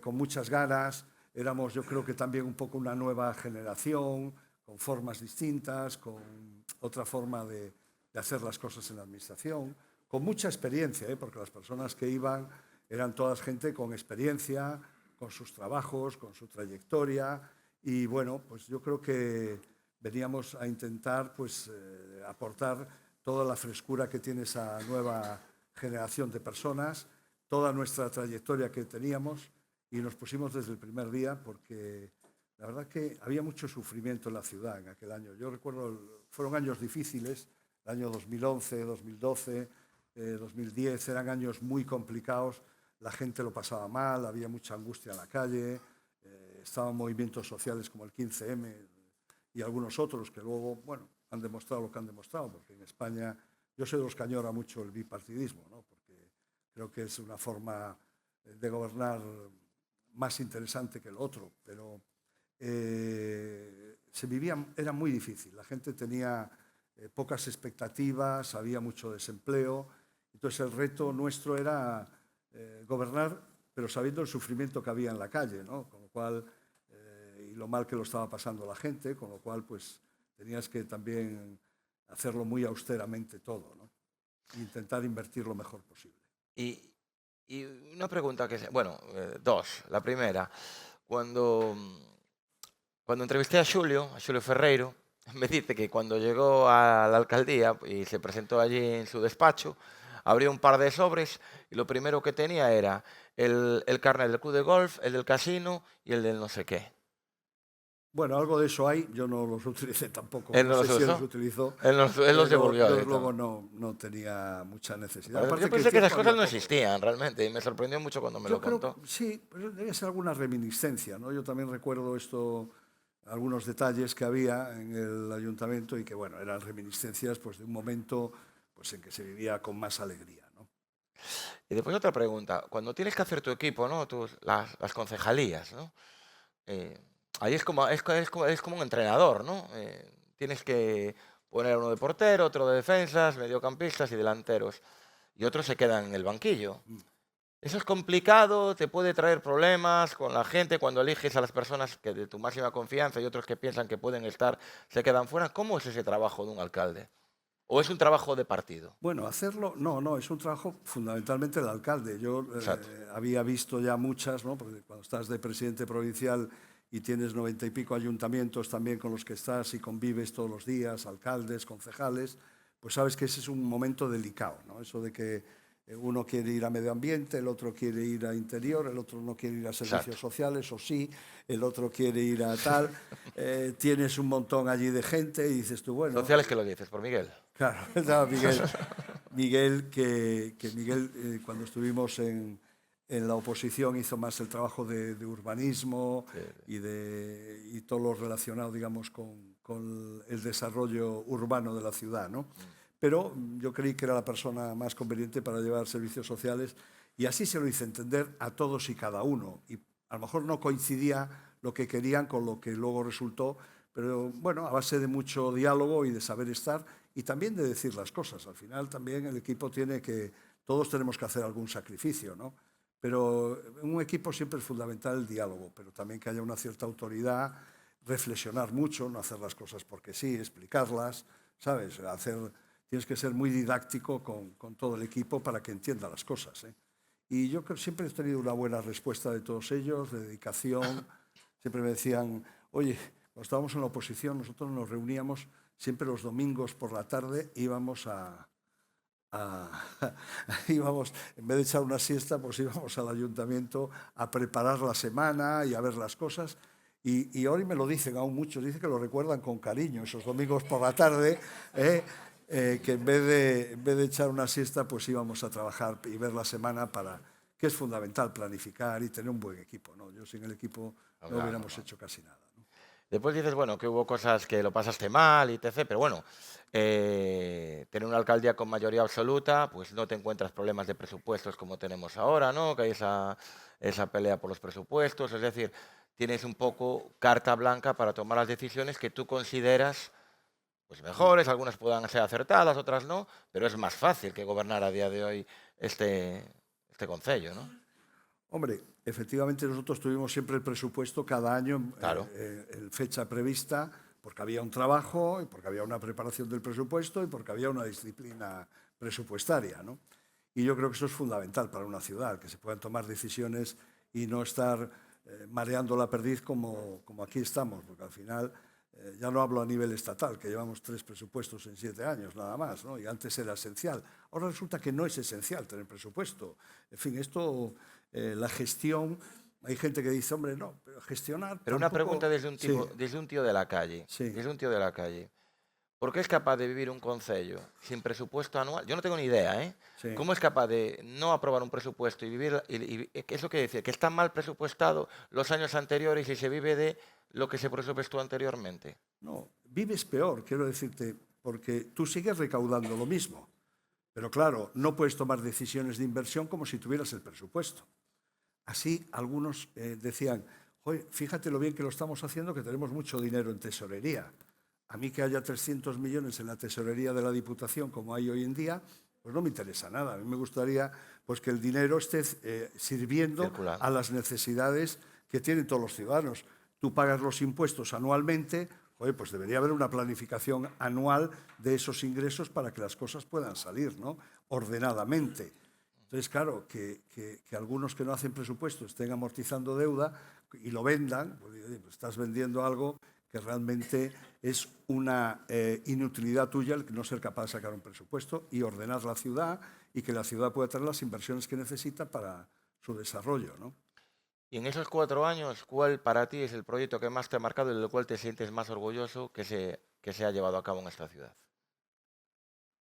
con muchas ganas. Éramos, yo creo que también un poco una nueva generación, con formas distintas, con otra forma de hacer las cosas en la administración, con mucha experiencia, porque las personas que iban eran todas gente con experiencia, con sus trabajos, con su trayectoria. Y bueno, pues yo creo que veníamos a intentar pues, aportar toda la frescura que tiene esa nueva generación de personas, toda nuestra trayectoria que teníamos, y nos pusimos desde el primer día porque la verdad que había mucho sufrimiento en la ciudad en aquel año. Yo recuerdo, fueron años difíciles, el año 2011, 2012, 2010, eran años muy complicados, la gente lo pasaba mal, había mucha angustia en la calle, estaban movimientos sociales como el 15M, y algunos otros que luego, bueno, han demostrado lo que han demostrado, porque en España yo soy de los que añora mucho el bipartidismo, ¿no? Porque Creo que es una forma de gobernar más interesante que el otro, pero era muy difícil. La gente tenía pocas expectativas, había mucho desempleo. Entonces el reto nuestro era gobernar, pero sabiendo el sufrimiento que había en la calle, ¿no? Con lo cual, y lo mal que lo estaba pasando la gente, con lo cual pues tenías que también hacerlo muy austeramente todo, ¿no? E intentar invertir lo mejor posible. Y, y una pregunta bueno, dos. La primera, cuando, cuando entrevisté a Xulio Ferreiro, me dice que cuando llegó a la alcaldía y se presentó allí en su despacho, abrió un par de sobres y lo primero que tenía era el carnet del club de golf, el del casino y el del no sé qué. Bueno, algo de eso hay, yo no los utilicé tampoco, ¿Él no no sé los si él los usó? utilizó, Él los pero devolvió yo luego directamente. no tenía mucha necesidad. Yo Aparte que pensé el que esas tiempo cosas había no poco. existían realmente y me sorprendió mucho cuando me Yo lo creo, contó. sí, pero debe ser alguna reminiscencia, ¿no? Yo también recuerdo esto, algunos detalles que había en el ayuntamiento y que, bueno, eran reminiscencias pues, de un momento pues, en que se vivía con más alegría, ¿no? Y después otra pregunta. Cuando tienes que hacer tu equipo, ¿no? Las concejalías, ¿no? Eh, ahí es como un entrenador, ¿no? Tienes que poner uno de portero, otro de defensas, mediocampistas y delanteros. Y otros se quedan en el banquillo. Eso es complicado, te puede traer problemas con la gente cuando eliges a las personas que de tu máxima confianza y otros que piensan que pueden estar, se quedan fuera. ¿Cómo es ese trabajo de un alcalde? ¿O es un trabajo de partido? Bueno, hacerlo, no, es un trabajo fundamentalmente del alcalde. Yo Exacto. había visto ya muchas, ¿no? Porque cuando estás de presidente provincial y tienes 90 y pico ayuntamientos también con los que estás y convives todos los días, alcaldes, concejales, pues sabes que ese es un momento delicado, ¿no? Eso de que uno quiere ir a medio ambiente, el otro quiere ir a interior, el otro no quiere ir a servicios Exacto. sociales, o sí, el otro quiere ir a tal. Tienes un montón allí de gente y dices tú, bueno, Sociales que lo dices, por Miguel. claro, estaba Miguel. Miguel, Miguel cuando estuvimos en la oposición hizo más el trabajo de urbanismo y todo lo relacionado, digamos, con el desarrollo urbano de la ciudad, ¿no? Pero yo creí que era la persona más conveniente para llevar servicios sociales y así se lo hice entender a todos y cada uno. Y a lo mejor no coincidía lo que querían con lo que luego resultó, pero bueno, a base de mucho diálogo y de saber estar y también de decir las cosas. Al final también el equipo todos tenemos que hacer algún sacrificio, ¿no? Pero en un equipo siempre es fundamental el diálogo, pero también que haya una cierta autoridad, reflexionar mucho, no hacer las cosas porque sí, explicarlas, ¿sabes? Tienes que ser muy didáctico con todo el equipo para que entienda las cosas, ¿eh? Y yo siempre he tenido una buena respuesta de todos ellos, de dedicación. Siempre me decían, oye, cuando estábamos en la oposición, nosotros nos reuníamos siempre los domingos por la tarde, íbamos íbamos, en vez de echar una siesta, pues íbamos al ayuntamiento a preparar la semana y a ver las cosas. Y hoy me lo dicen aún muchos, dicen que lo recuerdan con cariño, esos domingos por la tarde, que en vez de echar una siesta, pues íbamos a trabajar y ver la semana que es fundamental planificar y tener un buen equipo, ¿no? Yo sin el equipo no hubiéramos hecho casi nada, ¿no? Después dices, bueno, que hubo cosas que lo pasaste mal y etc. Pero bueno, tener una alcaldía con mayoría absoluta, pues no te encuentras problemas de presupuestos como tenemos ahora, ¿no? Que hay esa pelea por los presupuestos. Es decir, tienes un poco carta blanca para tomar las decisiones que tú consideras pues mejores, algunas puedan ser acertadas, otras no, pero es más fácil que gobernar a día de hoy este concello, ¿no? Hombre, efectivamente nosotros tuvimos siempre el presupuesto cada año Claro. en fecha prevista, porque había un trabajo y porque había una preparación del presupuesto y porque había una disciplina presupuestaria, ¿no? Y yo creo que eso es fundamental para una ciudad, que se puedan tomar decisiones y no estar mareando la perdiz como aquí estamos, porque al final, ya no hablo a nivel estatal, que llevamos 3 presupuestos en 7 años, nada más, ¿no? Y antes era esencial. Ahora resulta que no es esencial tener presupuesto. En fin, esto, la gestión, hay gente que dice, hombre, no, pero gestionar Pero una tampoco... pregunta desde un Sí, tipo, desde un tío de la calle, sí. desde un tío de la calle. ¿Por qué es capaz de vivir un concello sin presupuesto anual? Yo no tengo ni idea, ¿eh? Sí. ¿Cómo es capaz de no aprobar un presupuesto y vivir, ¿qué es lo que decir? Que está mal presupuestado los años anteriores y se vive de lo que se presupuestó anteriormente. No, vives peor, quiero decirte, porque tú sigues recaudando lo mismo. Pero claro, no puedes tomar decisiones de inversión como si tuvieras el presupuesto. Así algunos decían, oye, fíjate lo bien que lo estamos haciendo, que tenemos mucho dinero en tesorería. A mí que haya 300 millones en la tesorería de la Diputación, como hay hoy en día, pues no me interesa nada. A mí me gustaría pues, que el dinero esté sirviendo a las necesidades que tienen todos los ciudadanos. Tú pagas los impuestos anualmente, oye, pues debería haber una planificación anual de esos ingresos para que las cosas puedan salir, ¿no? Ordenadamente. Entonces, claro, que algunos que no hacen presupuesto estén amortizando deuda y lo vendan, pues estás vendiendo algo que realmente es una inutilidad tuya el no ser capaz de sacar un presupuesto y ordenar la ciudad y que la ciudad pueda tener las inversiones que necesita para su desarrollo, ¿no? Y en esos 4 años, ¿cuál para ti es el proyecto que más te ha marcado y del cual te sientes más orgulloso que se ha llevado a cabo en esta ciudad?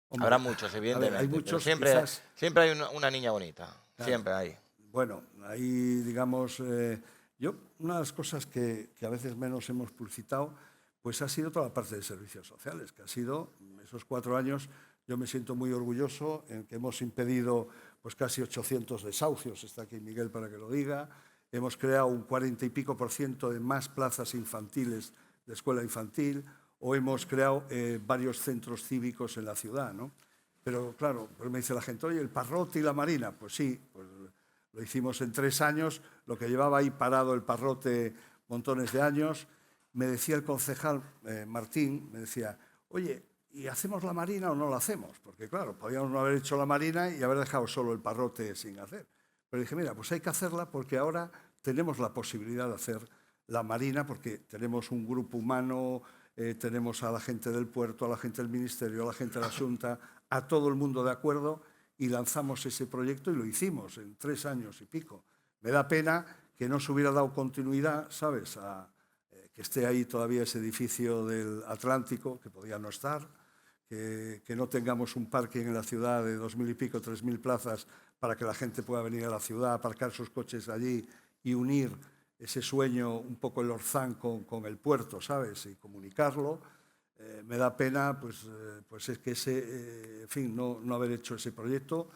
Hombre, Habrá muchos, a ver, evidentemente, hay pero muchos, siempre, quizás. siempre hay una niña bonita, Claro. siempre hay. Bueno, ahí, digamos, una de las cosas que a veces menos hemos publicitado, pues ha sido toda la parte de servicios sociales, que ha sido, esos 4 años, yo me siento muy orgulloso en que hemos impedido pues casi 800 desahucios, está aquí Miguel para que lo diga, hemos creado un 40 y pico % de más plazas infantiles de escuela infantil, o hemos creado varios centros cívicos en la ciudad, ¿no? Pero claro, pues me dice la gente, oye, el Parrote y la Marina, pues sí, pues lo hicimos en 3 años, lo que llevaba ahí parado el Parrote montones de años. Me decía el concejal Martín, me decía, oye, ¿y hacemos la Marina o no la hacemos? Porque claro, podíamos no haber hecho la Marina y haber dejado solo el Parrote sin hacer. Pero dije, mira, pues hay que hacerla porque ahora tenemos la posibilidad de hacer la Marina porque tenemos un grupo humano, tenemos a la gente del puerto, a la gente del ministerio, a la gente de la Junta, a todo el mundo de acuerdo y lanzamos ese proyecto y lo hicimos en 3 años y pico. Me da pena que no se hubiera dado continuidad, ¿sabes?, que esté ahí todavía ese edificio del Atlántico, que podía no estar, que no tengamos un parking en la ciudad de 2.000 y pico, 3.000 plazas para que la gente pueda venir a la ciudad, aparcar sus coches allí y unir ese sueño, un poco el Orzán con el puerto, ¿sabes?, y comunicarlo. Me da pena pues es que en fin, no haber hecho ese proyecto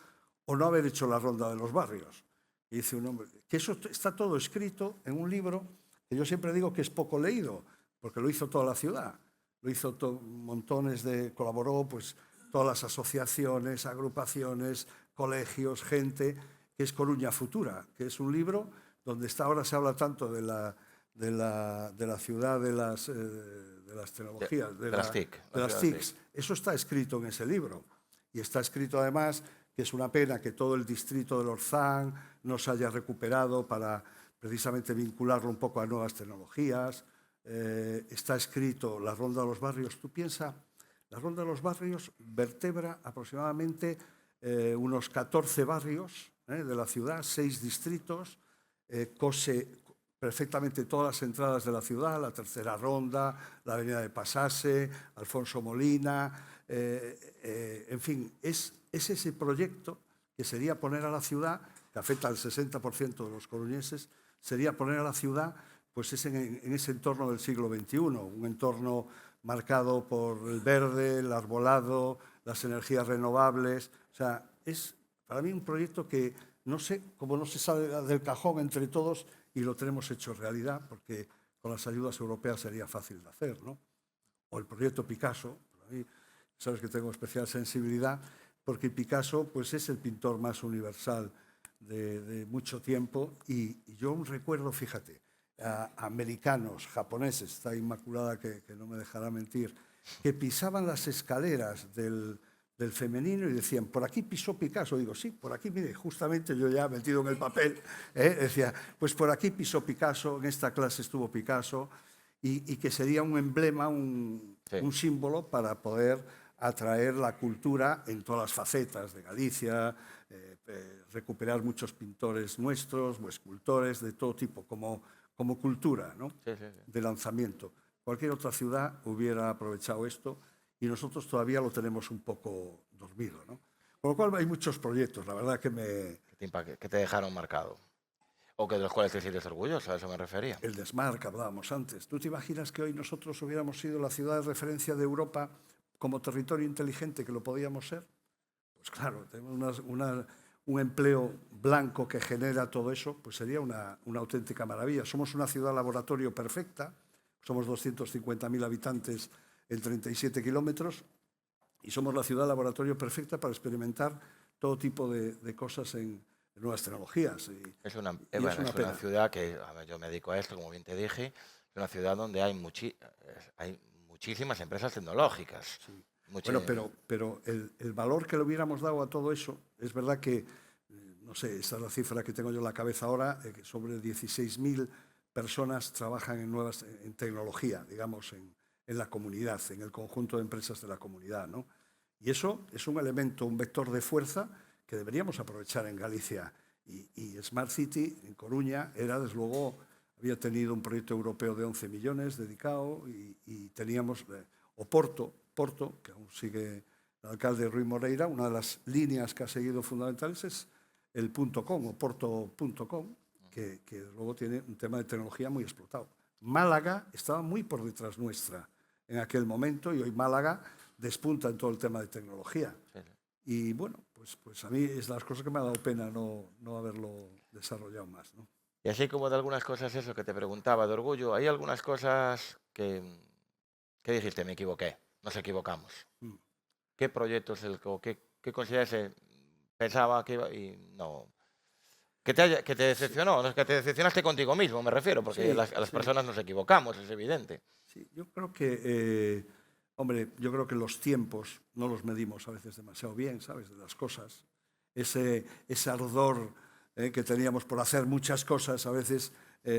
o no haber hecho la ronda de los barrios. Y dice un hombre, que eso está todo escrito en un libro que yo siempre digo que es poco leído, porque lo hizo toda la ciudad, lo hizo montones colaboró pues todas las asociaciones, agrupaciones, colegios, gente, que es Coruña Futura, que es un libro donde ahora se habla tanto de la ciudad de las tecnologías, de las TICs. Eso está escrito en ese libro. Y está escrito además que es una pena que todo el distrito del Orzán no se haya recuperado para precisamente vincularlo un poco a nuevas tecnologías. Está escrito la Ronda de los Barrios. Tú piensas, la Ronda de los Barrios vertebra aproximadamente unos 14 barrios de la ciudad, 6 distritos, cose perfectamente todas las entradas de la ciudad, la Tercera Ronda, la Avenida de Pasase, Alfonso Molina, en fin, es ese proyecto que sería poner a la ciudad, que afecta al 60% de los coruñeses, sería poner a la ciudad pues en ese entorno del siglo XXI, un entorno marcado por el verde, el arbolado, las energías renovables. O sea, es para mí un proyecto que no sé cómo no se sale del cajón entre todos y lo tenemos hecho realidad, porque con las ayudas europeas sería fácil de hacer, ¿no? O el proyecto Picasso, para mí, sabes que tengo especial sensibilidad, porque Picasso pues, es el pintor más universal de mucho tiempo y yo recuerdo, fíjate, a americanos, japoneses, está Inmaculada que no me dejará mentir, que pisaban las escaleras del femenino y decían, por aquí pisó Picasso. Digo, sí, por aquí, mire, justamente yo ya metido en el papel, decía, pues por aquí pisó Picasso, en esta clase estuvo Picasso, y que sería un emblema, un símbolo para poder atraer la cultura en todas las facetas de Galicia, recuperar muchos pintores nuestros o escultores de todo tipo, como cultura, ¿no? De lanzamiento. Cualquier otra ciudad hubiera aprovechado esto y nosotros todavía lo tenemos un poco dormido, ¿no? Con lo cual hay muchos proyectos, la verdad que te dejaron marcado. O que de los cuales te sientes orgulloso, a eso me refería. El Desmarc, hablábamos antes. ¿Tú te imaginas que hoy nosotros hubiéramos sido la ciudad de referencia de Europa como territorio inteligente que lo podíamos ser? pues claro, tenemos un empleo blanco que genera todo eso, pues sería una auténtica maravilla. Somos una ciudad laboratorio perfecta, somos 250.000 habitantes en 37 kilómetros y somos la ciudad laboratorio perfecta para experimentar todo tipo de cosas en nuevas tecnologías. Es una ciudad que, a ver, yo me dedico a esto, como bien te dije, es una ciudad donde hay muchísimas empresas tecnológicas. Sí. Bueno, pero el valor que le hubiéramos dado a todo eso, es verdad que, no sé, esa es la cifra que tengo yo en la cabeza ahora, que sobre 16.000 personas trabajan en tecnología, digamos, en la comunidad, en el conjunto de empresas de la comunidad, ¿no? Y eso es un elemento, un vector de fuerza que deberíamos aprovechar en Galicia. Y Smart City, en Coruña, era, desde luego, había tenido un proyecto europeo de 11 millones dedicado y teníamos Porto, que aún sigue el alcalde Rui Moreira, una de las líneas que ha seguido fundamentales es el .com o porto.com, que luego tiene un tema de tecnología muy explotado. Málaga estaba muy por detrás nuestra en aquel momento y hoy Málaga despunta en todo el tema de tecnología. Sí. Y bueno, pues a mí es las cosas que me ha dado pena no haberlo desarrollado más, ¿no? Y así como de algunas cosas, eso que te preguntaba de orgullo, hay algunas cosas que dijiste, me equivoqué, nos equivocamos. ¿Qué proyectos, qué consideras pensaba que iba y no? Que te decepcionó, no es que te decepcionaste contigo mismo, me refiero, porque sí, a las personas nos equivocamos, es evidente. Sí, yo creo que, hombre, yo creo que los tiempos no los medimos a veces demasiado bien, ¿sabes?, de las cosas. Ese ardor que teníamos por hacer muchas cosas, a veces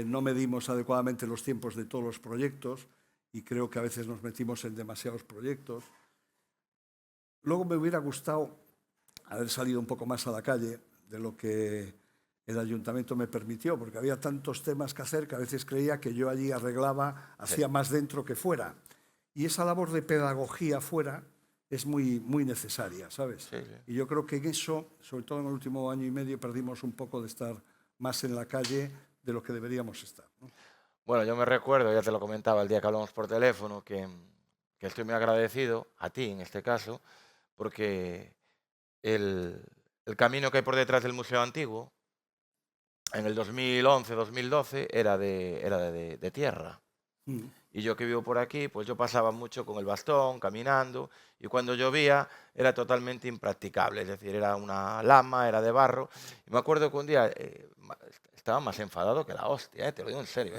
no medimos adecuadamente los tiempos de todos los proyectos y creo que a veces nos metimos en demasiados proyectos. Luego me hubiera gustado haber salido un poco más a la calle de lo que el ayuntamiento me permitió, porque había tantos temas que hacer que a veces creía que yo allí arreglaba, hacía más dentro que fuera. Y esa labor de pedagogía fuera es muy necesaria, ¿sabes? Sí, sí. Y yo creo que en eso, sobre todo en el último año y medio, perdimos un poco de estar más en la calle de lo que deberíamos estar, ¿no? Bueno, yo me recuerdo, ya te lo comentaba el día que hablamos por teléfono, que estoy muy agradecido, a ti en este caso, porque el camino que hay por detrás del Museo Antiguo, en el 2011-2012, era de tierra. Y yo que vivo por aquí, pues yo pasaba mucho con el bastón, caminando, y cuando llovía era totalmente impracticable, es decir, era una lama, era de barro. Y me acuerdo que un día estaba más enfadado que la hostia, te lo digo en serio.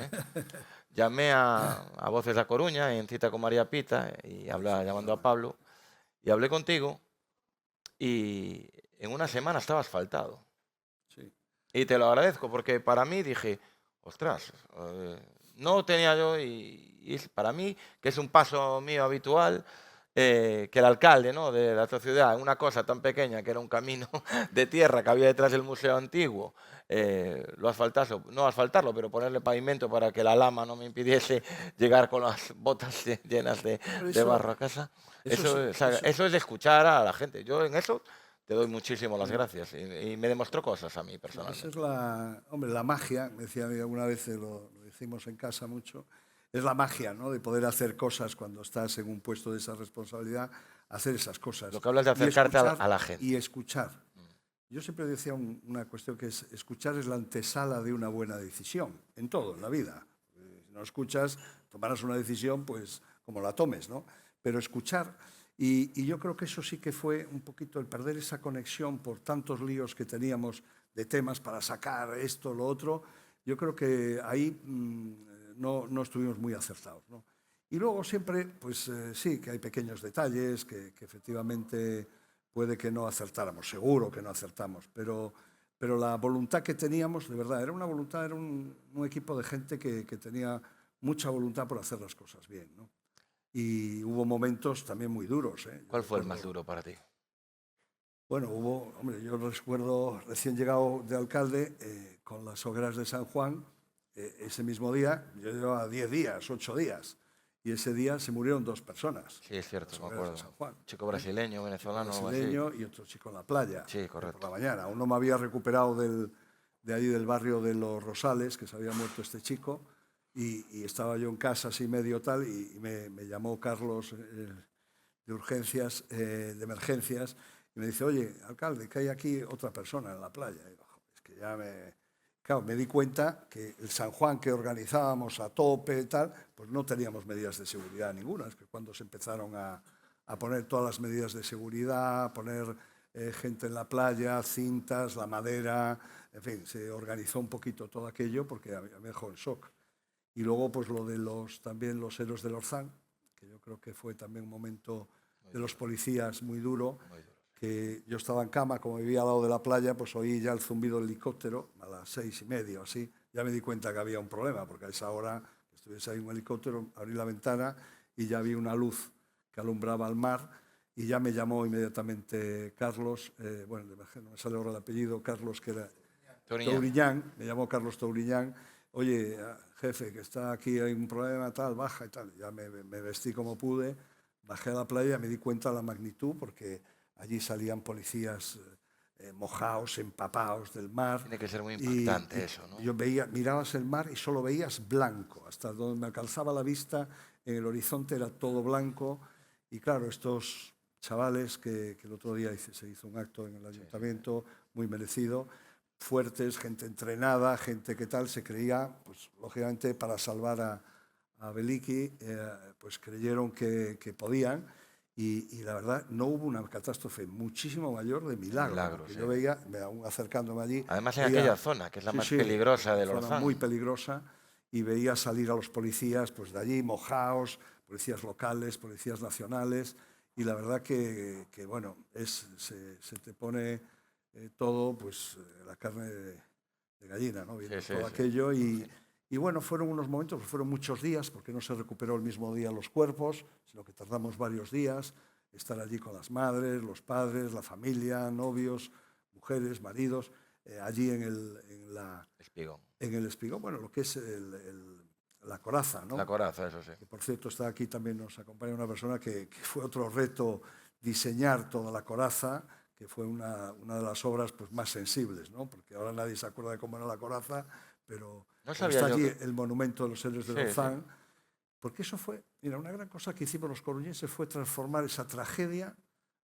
Llamé a Voces de A Coruña, en cita con María Pita, y llamando a Pablo, y hablé contigo, y en una semana estaba asfaltado. Sí. Y te lo agradezco, porque para mí dije, ostras, no tenía yo, y para mí, que es un paso mío habitual, que el alcalde, ¿no?, de la otra ciudad, en una cosa tan pequeña que era un camino de tierra que había detrás del Museo Antiguo, lo asfaltase, no asfaltarlo, pero ponerle pavimento para que la lama no me impidiese llegar con las botas llenas de barro a casa. Eso es de escuchar a la gente. Yo en eso te doy muchísimo las gracias y me demostró cosas a mí personalmente. Esa es la magia, me decía alguna vez, lo decimos en casa mucho, es la magia, ¿no?, de poder hacer cosas cuando estás en un puesto de esa responsabilidad, hacer esas cosas. Lo que hablas de acercarte a la gente. Y escuchar. Yo siempre decía una cuestión que es, escuchar es la antesala de una buena decisión, en todo, en la vida. Si no escuchas, tomarás una decisión, pues, como la tomes, ¿no? Pero escuchar, y yo creo que eso sí que fue un poquito el perder esa conexión por tantos líos que teníamos de temas para sacar esto, lo otro. Yo creo que ahí no estuvimos muy acertados, ¿no? Y luego siempre, pues sí, que hay pequeños detalles que efectivamente puede que no acertáramos, seguro que no acertamos, pero la voluntad que teníamos, de verdad, era una voluntad, era un equipo de gente que tenía mucha voluntad por hacer las cosas bien, ¿no? Y hubo momentos también muy duros, ¿eh? ¿Cuál fue el más duro para ti? Bueno, hombre, yo recuerdo recién llegado de alcalde con las hogueras de San Juan, ese mismo día, yo llevaba 10 días, 8 días, y ese día se murieron 2 personas. Sí, es cierto, me acuerdo. San Juan. Chico brasileño, venezolano. Brasileño y otro chico en la playa. Sí, correcto. Por la mañana. Aún no me había recuperado de allí del barrio de Los Rosales, que se había muerto este chico, y estaba yo en casa así medio tal, y me llamó Carlos de urgencias, de emergencias, y me dice, oye, alcalde, que hay aquí otra persona en la playa. Y digo, "Joder, es que ya Claro, me di cuenta que el San Juan que organizábamos a tope y tal, pues no teníamos medidas de seguridad ninguna. Es que cuando se empezaron a poner todas las medidas de seguridad, a poner gente en la playa, cintas, la madera, en fin, se organizó un poquito todo aquello porque me dejó en shock. Y luego, pues lo de también los héroes del Orzán, que yo creo que fue también un momento de los policías muy duro, que yo estaba en cama, como vivía al lado de la playa, pues oí ya el zumbido del helicóptero a las 6:30 o así. Ya me di cuenta que había un problema, porque a esa hora que estuviese ahí un helicóptero, abrí la ventana y ya vi una luz que alumbraba el mar y ya me llamó inmediatamente Carlos, bueno, no me sale ahora el apellido, Carlos, que era Touriñán, me llamó Carlos Touriñán, oye, jefe, que está aquí, hay un problema, tal, baja y tal. Ya me vestí como pude, bajé a la playa, me di cuenta de la magnitud, porque allí salían policías mojados, empapados del mar. Tiene que ser muy impactante eso, ¿no? Yo mirabas el mar y solo veías blanco. Hasta donde me alcanzaba la vista, en el horizonte era todo blanco. Y claro, estos chavales que el otro día se hizo un acto en el ayuntamiento, muy merecido, fuertes, gente entrenada, gente que tal, se creía, pues lógicamente para salvar a Veliki, pues creyeron que podían. Y la verdad, no hubo una catástrofe muchísimo mayor de milagro. Yo veía, aún acercándome allí... Además en aquella zona, que es la más peligrosa del Orzán. Zona muy peligrosa, y veía salir a los policías pues, de allí, mojados, policías locales, policías nacionales, y la verdad que bueno, se te pone todo, pues la carne de gallina, ¿no? Viendo todo aquello, y bueno, fueron unos momentos, fueron muchos días, porque no se recuperó el mismo día los cuerpos, sino que tardamos varios días, estar allí con las madres, los padres, la familia, novios, mujeres, maridos, allí en el Espigón, bueno, lo que es la coraza, ¿no? La coraza, eso sí. Que, por cierto, está aquí también, nos acompaña una persona que fue otro reto diseñar toda la coraza, que fue una de las obras pues, más sensibles, ¿no? Porque ahora nadie se acuerda de cómo era la coraza, pero está allí el monumento de los héroes del Orzán, porque eso fue, mira, una gran cosa que hicimos los coruñeses fue transformar esa tragedia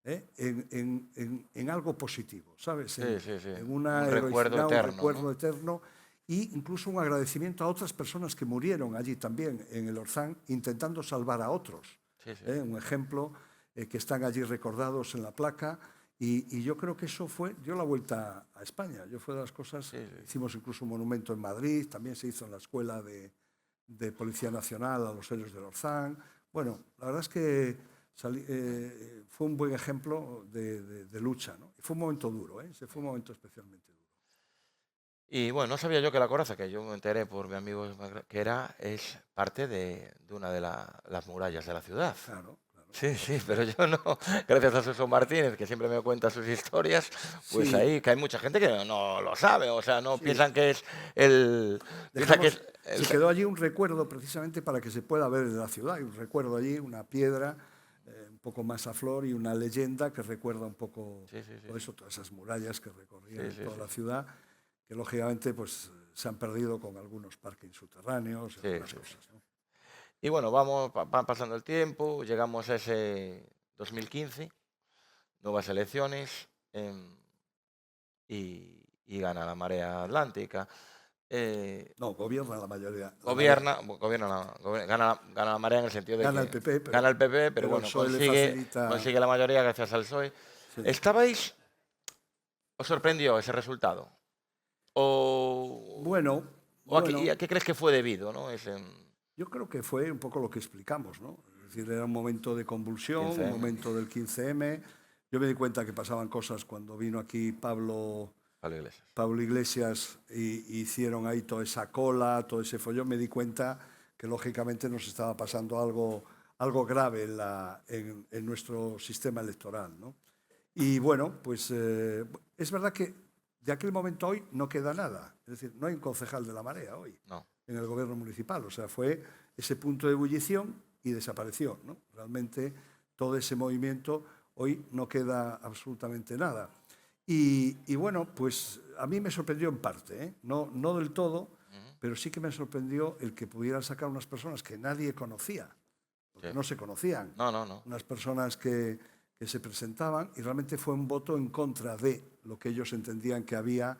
en algo positivo, ¿sabes? En un recuerdo eterno, e incluso un agradecimiento a otras personas que murieron allí también en el Orzán intentando salvar a otros. Un ejemplo que están allí recordados en la placa. Y yo creo que eso dio la vuelta a España. Fue de las cosas, hicimos incluso un monumento en Madrid, también se hizo en la Escuela de Policía Nacional a los héroes del Orzán. Bueno, la verdad es que fue un buen ejemplo de lucha, ¿no? Y fue un momento duro, fue un momento especialmente duro. Y bueno, no sabía yo que la coraza, que yo me enteré por mi amigo que es parte de una de las murallas de la ciudad. Claro. Sí, pero yo no, gracias a Suso Martínez, que siempre me cuenta sus historias, pues ahí que hay mucha gente que no lo sabe, o sea, no piensan que es se quedó allí un recuerdo precisamente para que se pueda ver de la ciudad, hay un recuerdo allí, una piedra un poco más a flor y una leyenda que recuerda un poco todo eso, todas esas murallas que recorrían toda la ciudad, que lógicamente pues se han perdido con algunos parkings subterráneos y algunas cosas, ¿no? Y bueno, va pasando el tiempo, llegamos a ese 2015, nuevas elecciones, y gana la Marea Atlántica. No, gobierna la mayoría. Gana la Marea en el sentido de gana que el PP, gana el PP, pero bueno, consigue la mayoría gracias al PSOE. ¿Os sorprendió ese resultado? ¿A qué crees que fue debido, ¿no? Yo creo que fue un poco lo que explicamos, ¿no? Es decir, era un momento de convulsión, 15M. Un momento del 15M. Yo me di cuenta que pasaban cosas cuando vino aquí Pablo Iglesias y hicieron ahí toda esa cola, todo ese follón. Me di cuenta que lógicamente nos estaba pasando algo grave en nuestro sistema electoral, ¿no? Y bueno, pues es verdad que de aquel momento a hoy no queda nada. Es decir, no hay un concejal de la Marea hoy. No. En el gobierno municipal. O sea, fue ese punto de ebullición y desapareció, ¿no? Realmente todo ese movimiento hoy no queda absolutamente nada. Y bueno, pues a mí me sorprendió en parte, no del todo, pero sí que me sorprendió el que pudieran sacar unas personas que nadie conocía, porque no se conocían. No. Unas personas que que se presentaban y realmente fue un voto en contra de lo que ellos entendían que había,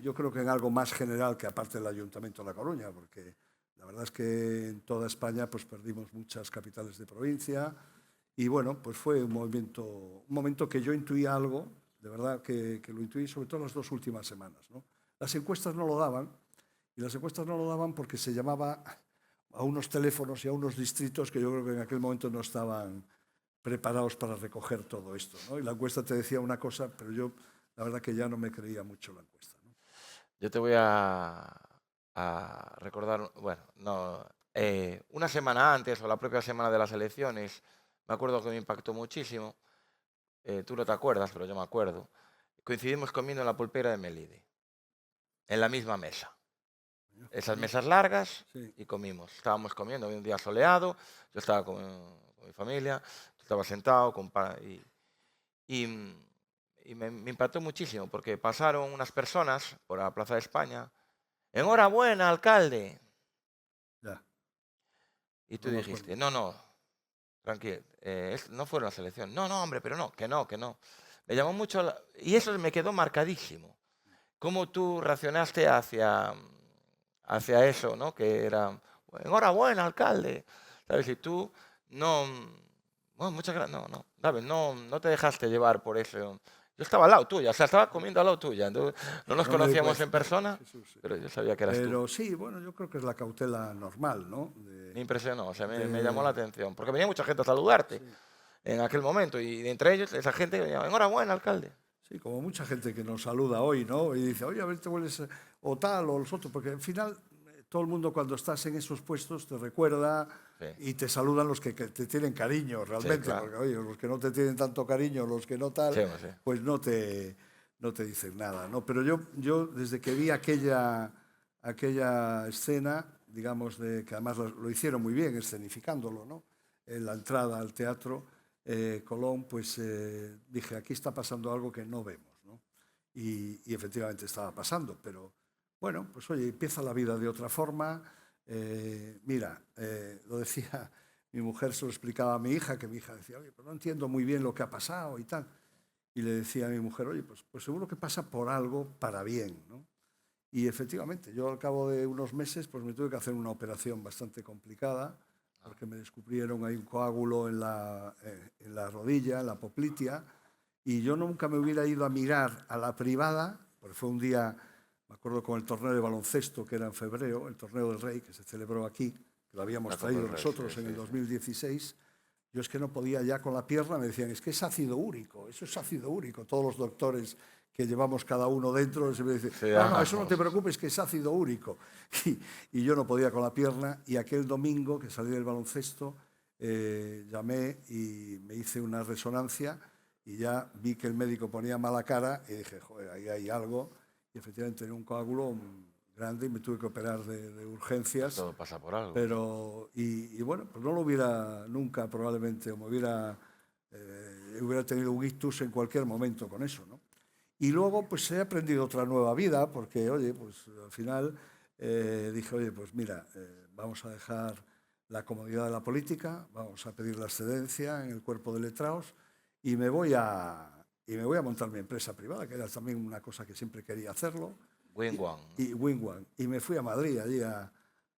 yo creo que en algo más general que aparte del Ayuntamiento de La Coruña, porque la verdad es que en toda España pues perdimos muchas capitales de provincia y bueno, pues fue un momento que yo intuía algo, de verdad que lo intuí sobre todo en las 2 últimas semanas, ¿no? Las encuestas no lo daban y las encuestas no lo daban porque se llamaba a unos teléfonos y a unos distritos que yo creo que en aquel momento no estaban preparados para recoger todo esto, ¿no? Y la encuesta te decía una cosa, pero yo la verdad que ya no me creía mucho la encuesta, ¿no? Yo te voy a recordar, bueno, no, una semana antes o la propia semana de las elecciones, me acuerdo que me impactó muchísimo, tú no te acuerdas, pero yo me acuerdo, coincidimos comiendo en la pulpera de Melide, en la misma mesa. Esas mesas largas Sí. y comimos. Estábamos comiendo, había un día soleado, yo estaba con mi familia, yo estaba sentado y, y me impactó muchísimo porque pasaron unas personas por la Plaza de España. Enhorabuena, alcalde. Ya, Y tú no me acuerdo. dijiste, no, no, tranquilo, no fueron las elecciones. No, no, hombre, pero no, que no, que no. Me llamó mucho, y eso me quedó marcadísimo. Cómo tú reaccionaste hacia eso, ¿no? Que era, enhorabuena, alcalde. ¿Sabes? Y tú no, bueno, muchas gracias, no, no, ¿sabes? No, no te dejaste llevar por eso. Yo estaba al lado tuya, o sea, estaba comiendo al lado tuya. No nos No me di conocíamos cuenta, en persona, Jesús, sí. pero yo sabía que eras tú. Pero sí, bueno, yo creo que es la cautela normal, ¿no? Me impresionó, o sea, me llamó la De- atención, porque venía mucha gente a saludarte sí. en aquel momento, y entre ellos esa gente venía, enhorabuena, alcalde. Sí, como mucha gente que nos saluda hoy, ¿no? Y dice, oye, a ver, te vuelves, o tal, o los otros, porque al final todo el mundo cuando estás en esos puestos te recuerda Sí. y te saludan los que te tienen cariño realmente, claro. porque oye, los que no te tienen tanto cariño, los que no tal, Sí, hombre, sí. pues no te dicen nada, ¿no? Pero yo desde que vi aquella escena, digamos, que además lo hicieron muy bien, escenificándolo, ¿no? En la entrada al teatro, Colón, pues dije, aquí está pasando algo que no vemos, ¿no? Y efectivamente estaba pasando, pero bueno, pues oye, empieza la vida de otra forma. Mira, lo decía mi mujer, se lo explicaba a mi hija, que mi hija decía, oye, pues no entiendo muy bien lo que ha pasado y tal. Y le decía a mi mujer, oye, pues seguro que pasa por algo para bien, ¿no? Y efectivamente, yo al cabo de unos meses pues me tuve que hacer una operación bastante complicada porque me descubrieron ahí un coágulo en la rodilla, en la poplitea, y yo nunca me hubiera ido a mirar a la privada, porque fue un día, me acuerdo con el torneo de baloncesto que era en febrero, el torneo del Rey que se celebró aquí, que lo habíamos La Copa traído del Rey, nosotros sí, en sí, el sí. 2016. Yo es que no podía ya con la pierna, me decían, es que es ácido úrico, eso es ácido úrico. Todos los doctores que llevamos cada uno dentro, se me dicen, Sí, no, eso no te preocupes, que es ácido úrico. Y yo no podía con la pierna, y aquel domingo que salí del baloncesto, llamé y me hice una resonancia, y ya vi que el médico ponía mala cara, y dije, joder, ahí hay algo, y efectivamente tenía un coágulo grande y me tuve que operar de urgencias. Todo pasa por algo. Pero, y bueno, pues no lo hubiera nunca probablemente, o me hubiera tenido un ictus en cualquier momento con eso, ¿no? Y luego pues he aprendido otra nueva vida, porque oye, pues al final dije, oye, pues mira, vamos a dejar la comodidad de la política, vamos a pedir la excedencia en el cuerpo de letrados y me voy a montar mi empresa privada, que era también una cosa que siempre quería hacerlo. Wing-One. Y Wing-One. Y me fui a Madrid allí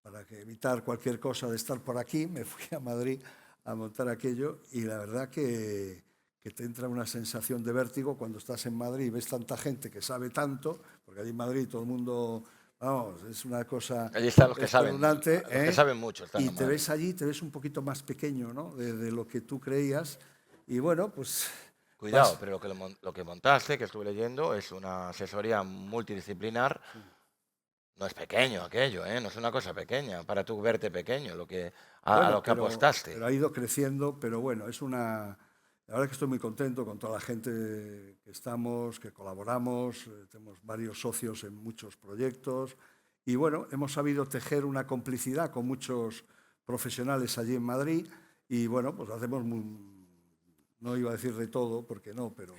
para que evitar cualquier cosa de estar por aquí, me fui a Madrid a montar aquello y la verdad que te entra una sensación de vértigo cuando estás en Madrid y ves tanta gente que sabe tanto, porque allí en Madrid todo el mundo, vamos, es una cosa Allí están los que saben, espeluznante, los que saben mucho. Están y en te Madrid. ves allí, te ves un poquito más pequeño, ¿no? De lo que tú creías. Y bueno, pues... Cuidado, pero lo que montaste, que estuve leyendo, es una asesoría multidisciplinar. No es pequeño aquello, ¿eh? No es una cosa pequeña, para tú verte pequeño, a lo que apostaste. Pero ha ido creciendo, pero bueno, la verdad que estoy muy contento con toda la gente que estamos, que colaboramos, tenemos varios socios en muchos proyectos y bueno, hemos sabido tejer una complicidad con muchos profesionales allí en Madrid y bueno, pues hacemos, no iba a decir de todo, porque no, pero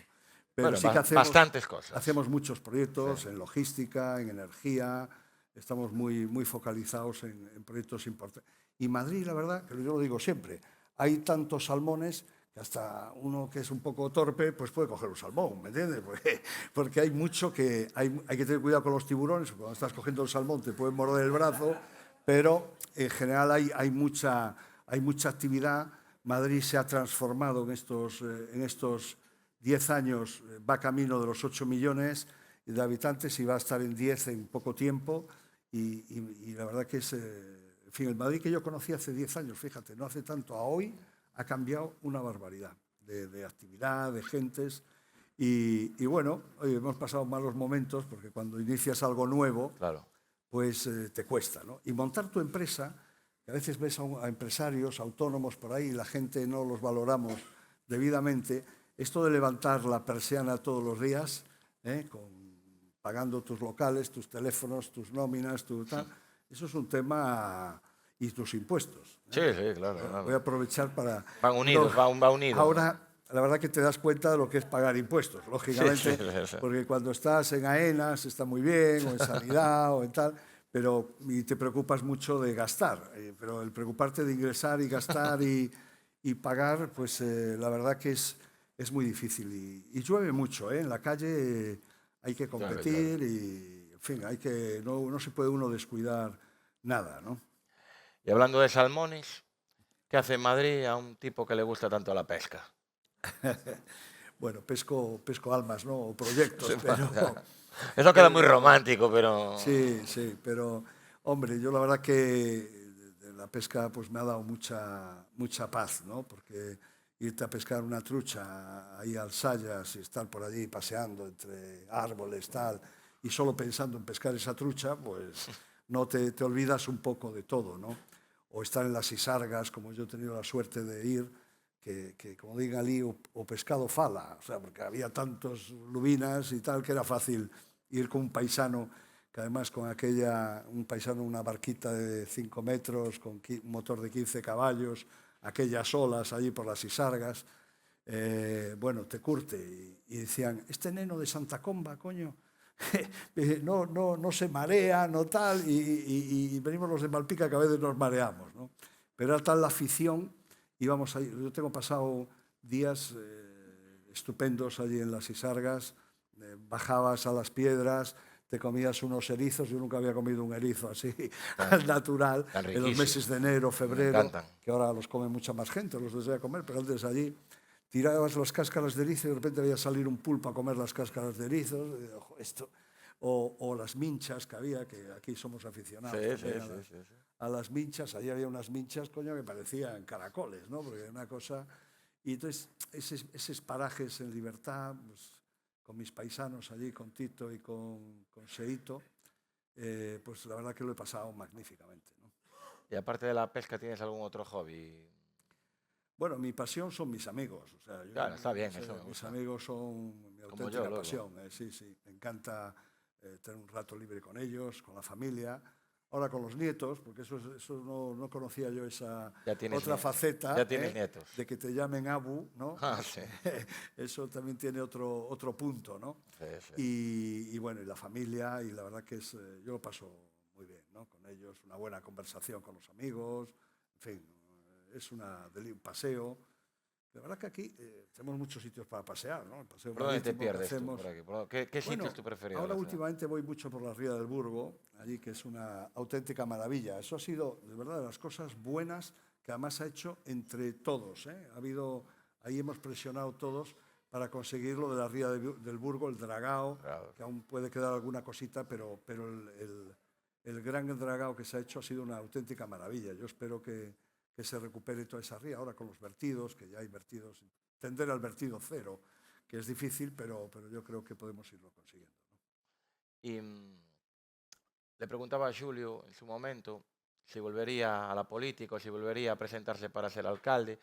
Bueno, sí que bastantes cosas. hacemos muchos proyectos en logística, en energía, estamos muy focalizados en proyectos importantes. Y Madrid, la verdad, que yo lo digo siempre, hay tantos salmones que que hasta uno que es un poco torpe pues puede coger un salmón, ¿me entiendes? Porque hay mucho que... Hay que tener cuidado con los tiburones, cuando estás cogiendo el salmón te pueden morder el brazo, pero en general hay mucha actividad. Madrid se ha transformado en estos 10 años, va camino de los 8 millones de habitantes y va a estar en 10 en poco tiempo. Y la verdad que es... en fin, el Madrid que yo conocí hace 10 años, fíjate, no hace tanto a hoy, ha cambiado una barbaridad de actividad, de gentes. Y bueno, hoy hemos pasado malos momentos porque cuando inicias algo nuevo, Claro. pues te cuesta, ¿no? Y montar tu empresa, que a veces ves a empresarios, autónomos por ahí, y la gente no los valoramos debidamente. Esto de levantar la persiana todos los días, pagando tus locales, tus teléfonos, tus nóminas, eso es un tema, y tus impuestos. Sí, claro. Voy a aprovechar para... Van unidos, va unido. Ahora, la verdad que te das cuenta de lo que es pagar impuestos, lógicamente, Sí. porque cuando estás en AENAS está muy bien, o en sanidad, o en tal, y te preocupas mucho de gastar, pero el preocuparte de ingresar y gastar y pagar, pues la verdad que es muy difícil. Y llueve mucho, en la calle hay que competir y, en fin, no se puede uno descuidar nada, ¿no? Y hablando de salmones, ¿qué hace en Madrid a un tipo que le gusta tanto la pesca? Bueno, pesco almas, ¿no? O proyectos, pero... Eso queda muy romántico, pero... Sí, pero, hombre, yo la verdad que la pesca pues me ha dado mucha paz, ¿no? Porque irte a pescar una trucha ahí al Sayas y estar por allí paseando entre árboles, tal, y solo pensando en pescar esa trucha, pues no te olvidas un poco de todo, ¿no? O estar en las Isargas, como yo he tenido la suerte de ir, que como digan allí, o pescado fala, o sea, porque había tantos lubinas y tal, que era fácil ir con un paisano, que además con un paisano, una barquita de 5 metros, con un motor de 15 caballos, aquellas olas allí por las Isargas, bueno, te curte. Y decían, este neno de Santa Comba, coño, no se marea, no tal, y venimos los de Malpica que a veces nos mareamos, ¿no? Pero era tal la afición, íbamos ahí, yo tengo pasado días estupendos allí en las Isargas, bajabas a las piedras, te comías unos erizos, yo nunca había comido un erizo así, al natural, en los meses de enero, febrero, que ahora los come mucha más gente, los desea comer, pero antes allí tirabas las cáscaras de erizo y de repente veías salir un pulpo a comer las cáscaras de erizos, o las minchas que había, que aquí somos aficionados a las minchas. Allí había unas minchas, coño, que parecían caracoles, ¿no? Porque era una cosa... Y entonces, esos parajes en libertad, pues, con mis paisanos allí, con Tito y con Seito, pues la verdad que lo he pasado magníficamente, ¿no? Y aparte de la pesca, ¿tienes algún otro hobby? Bueno, mi pasión son mis amigos. O sea, claro, está bien, eso me gusta. Mis amigos son mi auténtica pasión. Sí, me encanta tener un rato libre con ellos, con la familia. Ahora con los nietos, porque eso no conocía yo esa otra faceta. Ya tienes nietos. De que te llamen Abu, ¿no? Ah, sí. Eso también tiene otro punto, ¿no? Sí. Y bueno, y la familia, y la verdad que yo lo paso muy bien, ¿no? Con ellos, una buena conversación con los amigos, en fin, es un paseo. La verdad que aquí tenemos muchos sitios para pasear, ¿no? El paseo ¿Por dónde te pierdes tú por aquí? ¿Qué sitio es tu preferido? Ahora últimamente voy mucho por la Ría del Burgo, allí que es una auténtica maravilla. Eso ha sido, de verdad, de las cosas buenas que además ha hecho entre todos, ¿eh? Ahí hemos presionado todos para conseguir lo de la Ría del Burgo, el dragao, claro, que aún puede quedar alguna cosita, pero el gran dragao que se ha hecho ha sido una auténtica maravilla. Yo espero que se recupere toda esa ría, ahora con los vertidos, que ya hay vertidos, tender al vertido cero, que es difícil, pero yo creo que podemos irlo consiguiendo, ¿no? Y le preguntaba a Xulio en su momento si volvería a la política o si volvería a presentarse para ser alcalde,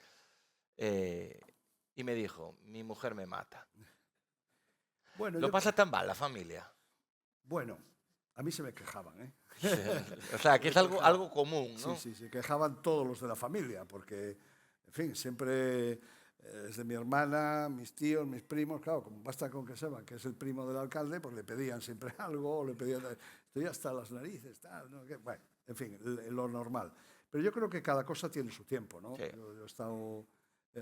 y me dijo, mi mujer me mata. Bueno, ¿lo pasa tan mal la familia? Bueno, a mí se me quejaban, ¿eh? O sea, que es algo común, ¿no? Sí, se quejaban todos los de la familia, porque, en fin, siempre desde mi hermana, mis tíos, mis primos, claro, como basta con que sepan que es el primo del alcalde, pues le pedían siempre algo, o le pedían, estoy hasta las narices, tal, ¿no? Bueno, en fin, lo normal. Pero yo creo que cada cosa tiene su tiempo, ¿no? Sí. Yo he estado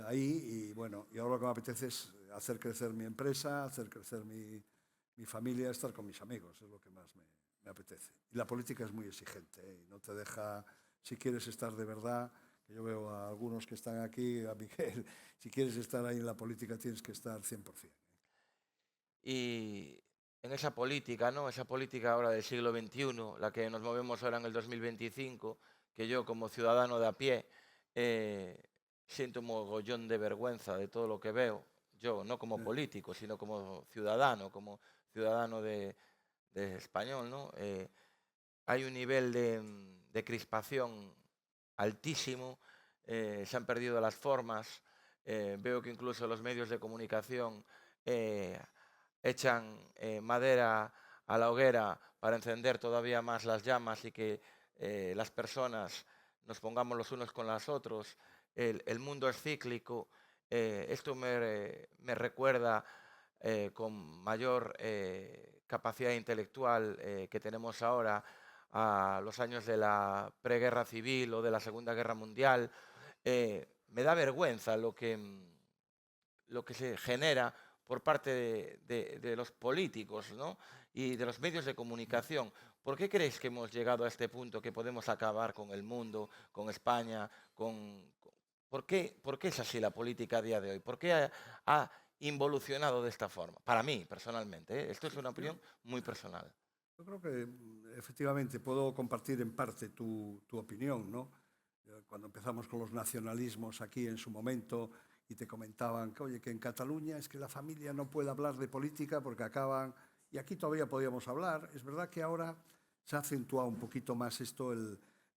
ahí y bueno, y ahora lo que me apetece es hacer crecer mi empresa, hacer crecer mi familia, estar con mis amigos, es lo que más me apetece. Y la política es muy exigente, ¿eh? Y no te deja, si quieres estar de verdad, que yo veo a algunos que están aquí, a Miguel, si quieres estar ahí en la política tienes que estar 100%. Y en esa política, ¿no? Esa política ahora del siglo XXI, la que nos movemos ahora en el 2025, que yo como ciudadano de a pie eh, siento un mogollón de vergüenza de todo lo que veo, yo no como político, sino como ciudadano de español, ¿no? Hay un nivel de crispación altísimo, se han perdido las formas, veo que incluso los medios de comunicación eh, echan madera a la hoguera para encender todavía más las llamas y que las personas nos pongamos los unos con los otros. El mundo es cíclico. Esto me recuerda con mayor capacidad intelectual que tenemos ahora a los años de la preguerra civil o de la Segunda Guerra Mundial. Me da vergüenza lo que se genera por parte de los políticos, ¿no? Y de los medios de comunicación. ¿Por qué creéis que hemos llegado a este punto que podemos acabar con el mundo, con España, ¿por qué es así la política a día de hoy? ¿Por qué ha involucionado de esta forma? Para mí, personalmente, ¿eh? Esto es una opinión muy personal. Yo creo que efectivamente puedo compartir en parte tu opinión, ¿no? Cuando empezamos con los nacionalismos aquí en su momento y te comentaban que, oye, que en Cataluña es que la familia no puede hablar de política porque acaban... Y aquí todavía podíamos hablar. Es verdad que ahora se ha acentuado un poquito más esto,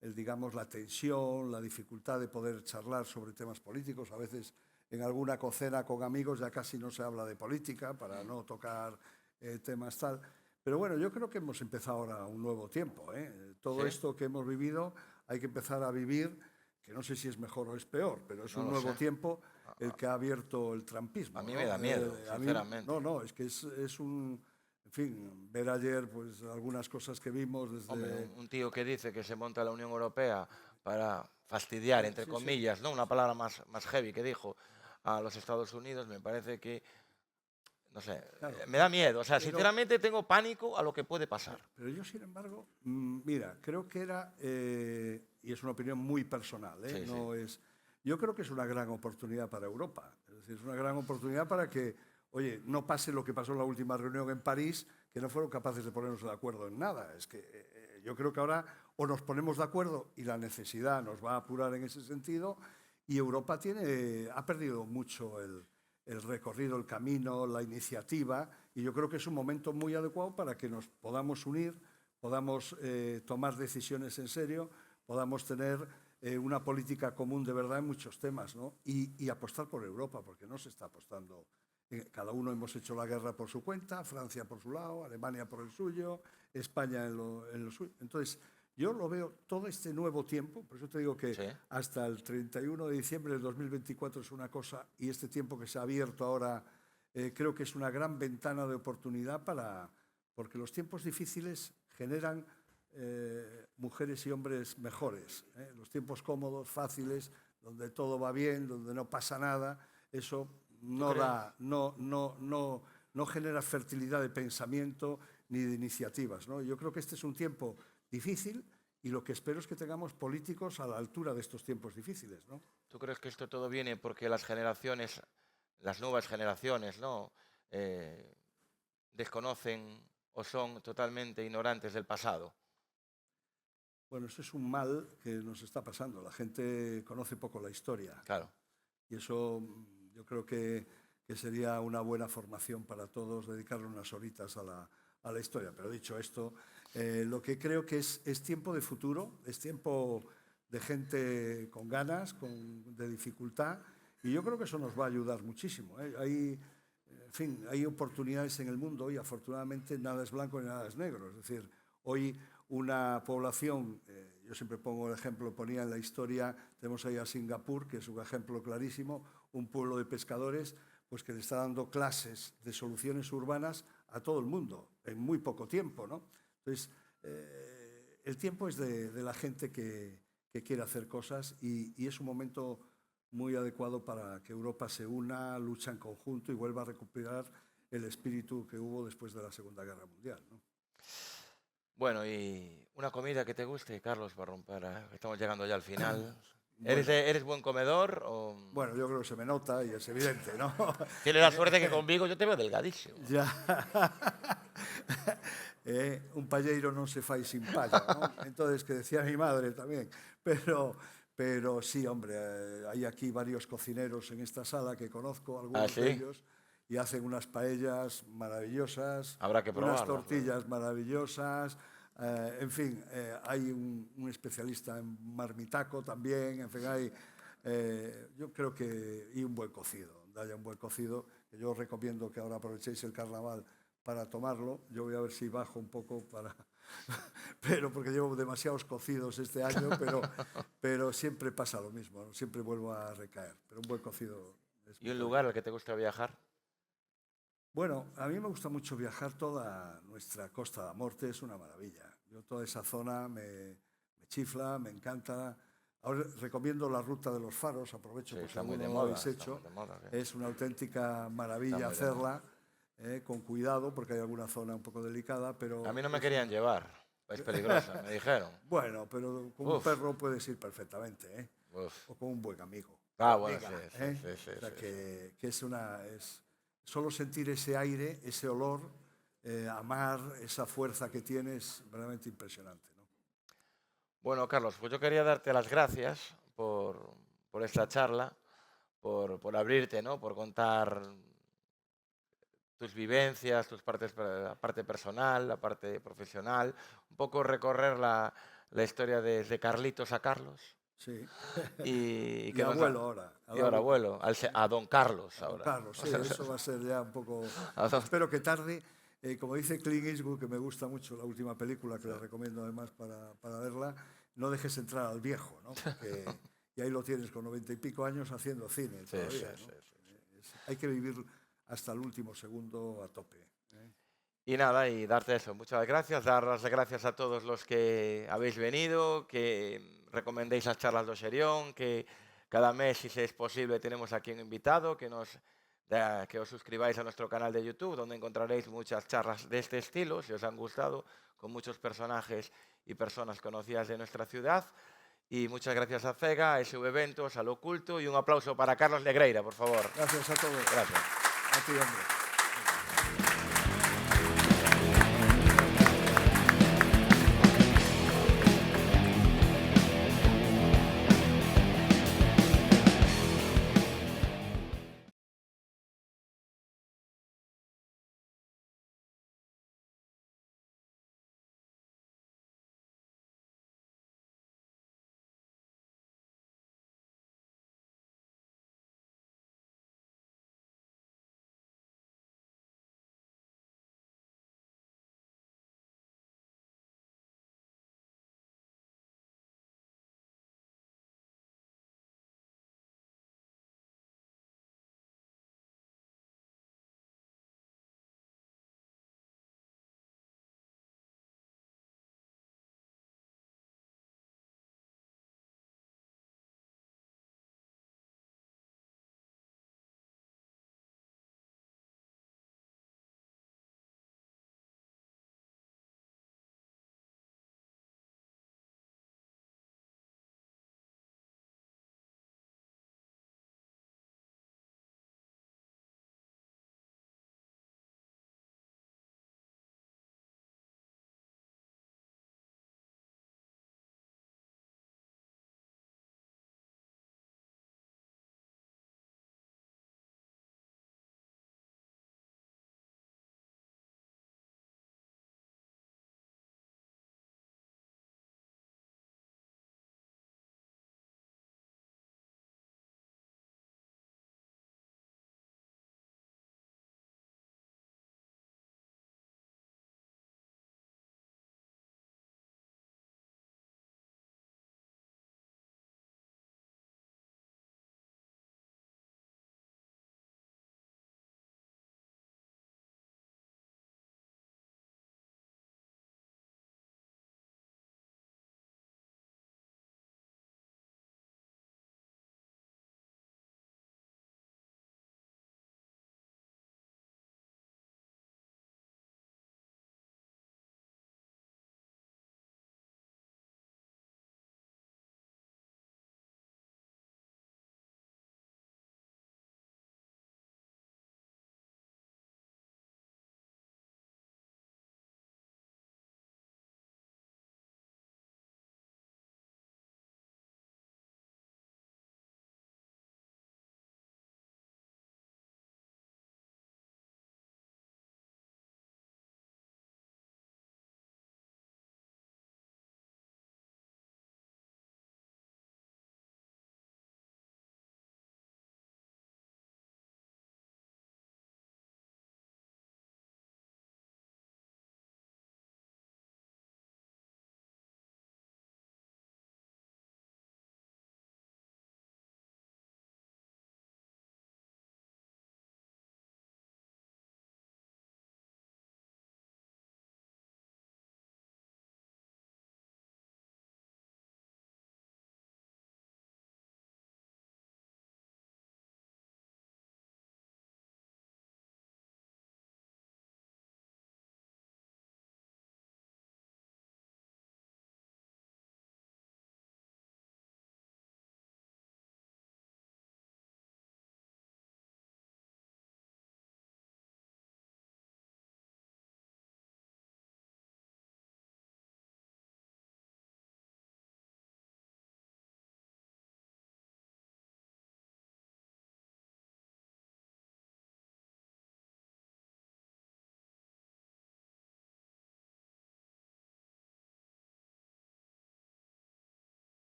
digamos, la tensión, la dificultad de poder charlar sobre temas políticos. A veces en alguna cocina con amigos ya casi no se habla de política para no tocar temas tal. Pero bueno, yo creo que hemos empezado ahora un nuevo tiempo, ¿eh? Todo ¿Sí? esto que hemos vivido hay que empezar a vivir, que no sé si es mejor o es peor, pero es No un lo nuevo sé. tiempo el que ha abierto el trumpismo, A mí ¿no? me da miedo, A mí, sinceramente. no, es que es un... En fin, ver ayer pues algunas cosas que vimos Hombre, desde... un tío que dice que se monta la Unión Europea para fastidiar, entre Sí, sí, comillas, ¿no? Una palabra más heavy que dijo a los Estados Unidos, me parece que, no sé, claro. me da miedo. O sea, Pero, sinceramente tengo pánico a lo que puede pasar. pero yo, sin embargo, mira, creo que era, y es una opinión muy personal, ¿eh? Sí, sí. No es, yo creo que es una gran oportunidad para Europa. Es decir, es una gran oportunidad para que, oye, no pase lo que pasó en la última reunión en París, que no fueron capaces de ponernos de acuerdo en nada. Es que yo creo que ahora o nos ponemos de acuerdo y la necesidad nos va a apurar en ese sentido, y Europa ha perdido mucho el recorrido, el camino, la iniciativa, y yo creo que es un momento muy adecuado para que nos podamos unir, podamos tomar decisiones en serio, podamos tener una política común de verdad en muchos temas, ¿no? Y apostar por Europa, porque no se está apostando. Cada uno hemos hecho la guerra por su cuenta, Francia por su lado, Alemania por el suyo, España en lo suyo. Entonces, yo lo veo todo este nuevo tiempo, por eso te digo que Sí. hasta el 31 de diciembre del 2024 es una cosa, y este tiempo que se ha abierto ahora creo que es una gran ventana de oportunidad porque los tiempos difíciles generan mujeres y hombres mejores. Los tiempos cómodos, fáciles, donde todo va bien, donde no pasa nada, eso no genera fertilidad de pensamiento ni de iniciativas, ¿no? Yo creo que este es un tiempo difícil y lo que espero es que tengamos políticos a la altura de estos tiempos difíciles, ¿no? ¿Tú crees que esto todo viene porque las nuevas generaciones, ¿no? Desconocen o son totalmente ignorantes del pasado? Bueno, eso es un mal que nos está pasando. La gente conoce poco la historia. Claro. Y eso yo creo que sería una buena formación para todos, dedicarle unas horitas a la historia. Pero dicho esto, lo que creo que es tiempo de futuro, es tiempo de gente con ganas, de dificultad, y yo creo que eso nos va a ayudar muchísimo, ¿eh? En fin, hay oportunidades en el mundo y afortunadamente nada es blanco ni nada es negro. Es decir, hoy una población, yo siempre pongo el ejemplo, ponía en la historia, tenemos ahí a Singapur, que es un ejemplo clarísimo, un pueblo de pescadores, pues que le está dando clases de soluciones urbanas a todo el mundo en muy poco tiempo, ¿no? Entonces, el tiempo es de la gente que quiere hacer cosas y es un momento muy adecuado para que Europa se una, lucha en conjunto y vuelva a recuperar el espíritu que hubo después de la Segunda Guerra Mundial, ¿no? Bueno, y una comida que te guste, Carlos, para romper, estamos llegando ya al final. Bueno, ¿Eres buen comedor o...? bueno, yo creo que se me nota y es evidente, ¿no? Tienes la suerte que conmigo yo te veo delgadísimo. Ya. Un palleiro non se fai sin palla, ¿no? Entonces, que decía mi madre también. Pero sí, hombre, hay aquí varios cocineros en esta sala que conozco, ¿Ah, algunos sí? de ellos, y hacen unas paellas maravillosas, Habrá que unas probarlas, tortillas maravillosas, en fin, hay un especialista en marmitaco también, en fin, hay, yo creo que, y un buen cocido, donde haya un buen cocido, que yo os recomiendo que ahora aprovechéis el carnaval para tomarlo. Yo voy a ver si bajo un poco para... pero porque llevo demasiados cocidos este año, pero siempre pasa lo mismo, ¿no? Siempre vuelvo a recaer. Pero un buen cocido es ¿Y muy un bueno. lugar al que te gusta viajar? Bueno, a mí me gusta mucho viajar. Toda nuestra Costa da Morte es una maravilla. Yo toda esa zona me chifla, me encanta. Ahora recomiendo la ruta de los faros, aprovecho Sí, porque está muy alguno de no lo moda, habéis está hecho. muy de moda. Sí. Es una auténtica Está maravilla muy de moda. hacerla, con cuidado, porque hay alguna zona un poco delicada, A mí pero no me es querían llevar, es peligrosa, me dijeron. bueno, pero con un Uf, perro puedes ir perfectamente, ¿eh? uf. O con un buen amigo o Ah, bueno, sí, amiga, sí, ¿eh? sí, sí, O sea, sí, sí. que es solo sentir ese aire, ese olor, amar, esa fuerza que tiene es realmente impresionante, ¿no? Bueno, Carlos, pues yo quería darte las gracias por esta charla, por abrirte, ¿no? Por contar tus vivencias, la parte personal, la parte profesional, un poco recorrer la historia desde Carlitos a Carlos Sí. y Y que nos abuelo ahora, y ahora abuelo, a don Carlos a don ahora. Carlos, sí, eso va a ser ya un poco... A don- Espero que tarde, como dice Clint Eastwood, que me gusta mucho la última película, que Sí, la recomiendo además para verla, no dejes entrar al viejo, ¿no? Porque, y ahí lo tienes con 90 y pico años haciendo cine sí, sí, todavía, ¿no? sí, sí. Hay que vivir hasta el último segundo a tope, ¿eh? Y nada, y darte eso, muchas gracias, dar las gracias a todos los que habéis venido, que recomendéis las charlas de Oserión, que cada mes, si es posible, tenemos aquí un invitado, que os suscribáis a nuestro canal de YouTube, donde encontraréis muchas charlas de este estilo, si os han gustado, con muchos personajes y personas conocidas de nuestra ciudad. Y muchas gracias a CEGA, a SV Eventos, al Oculto, y un aplauso para Carlos Negreira, por favor. Gracias a todos. Gracias. A ti, hombre.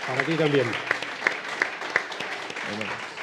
Para ti también. Bueno.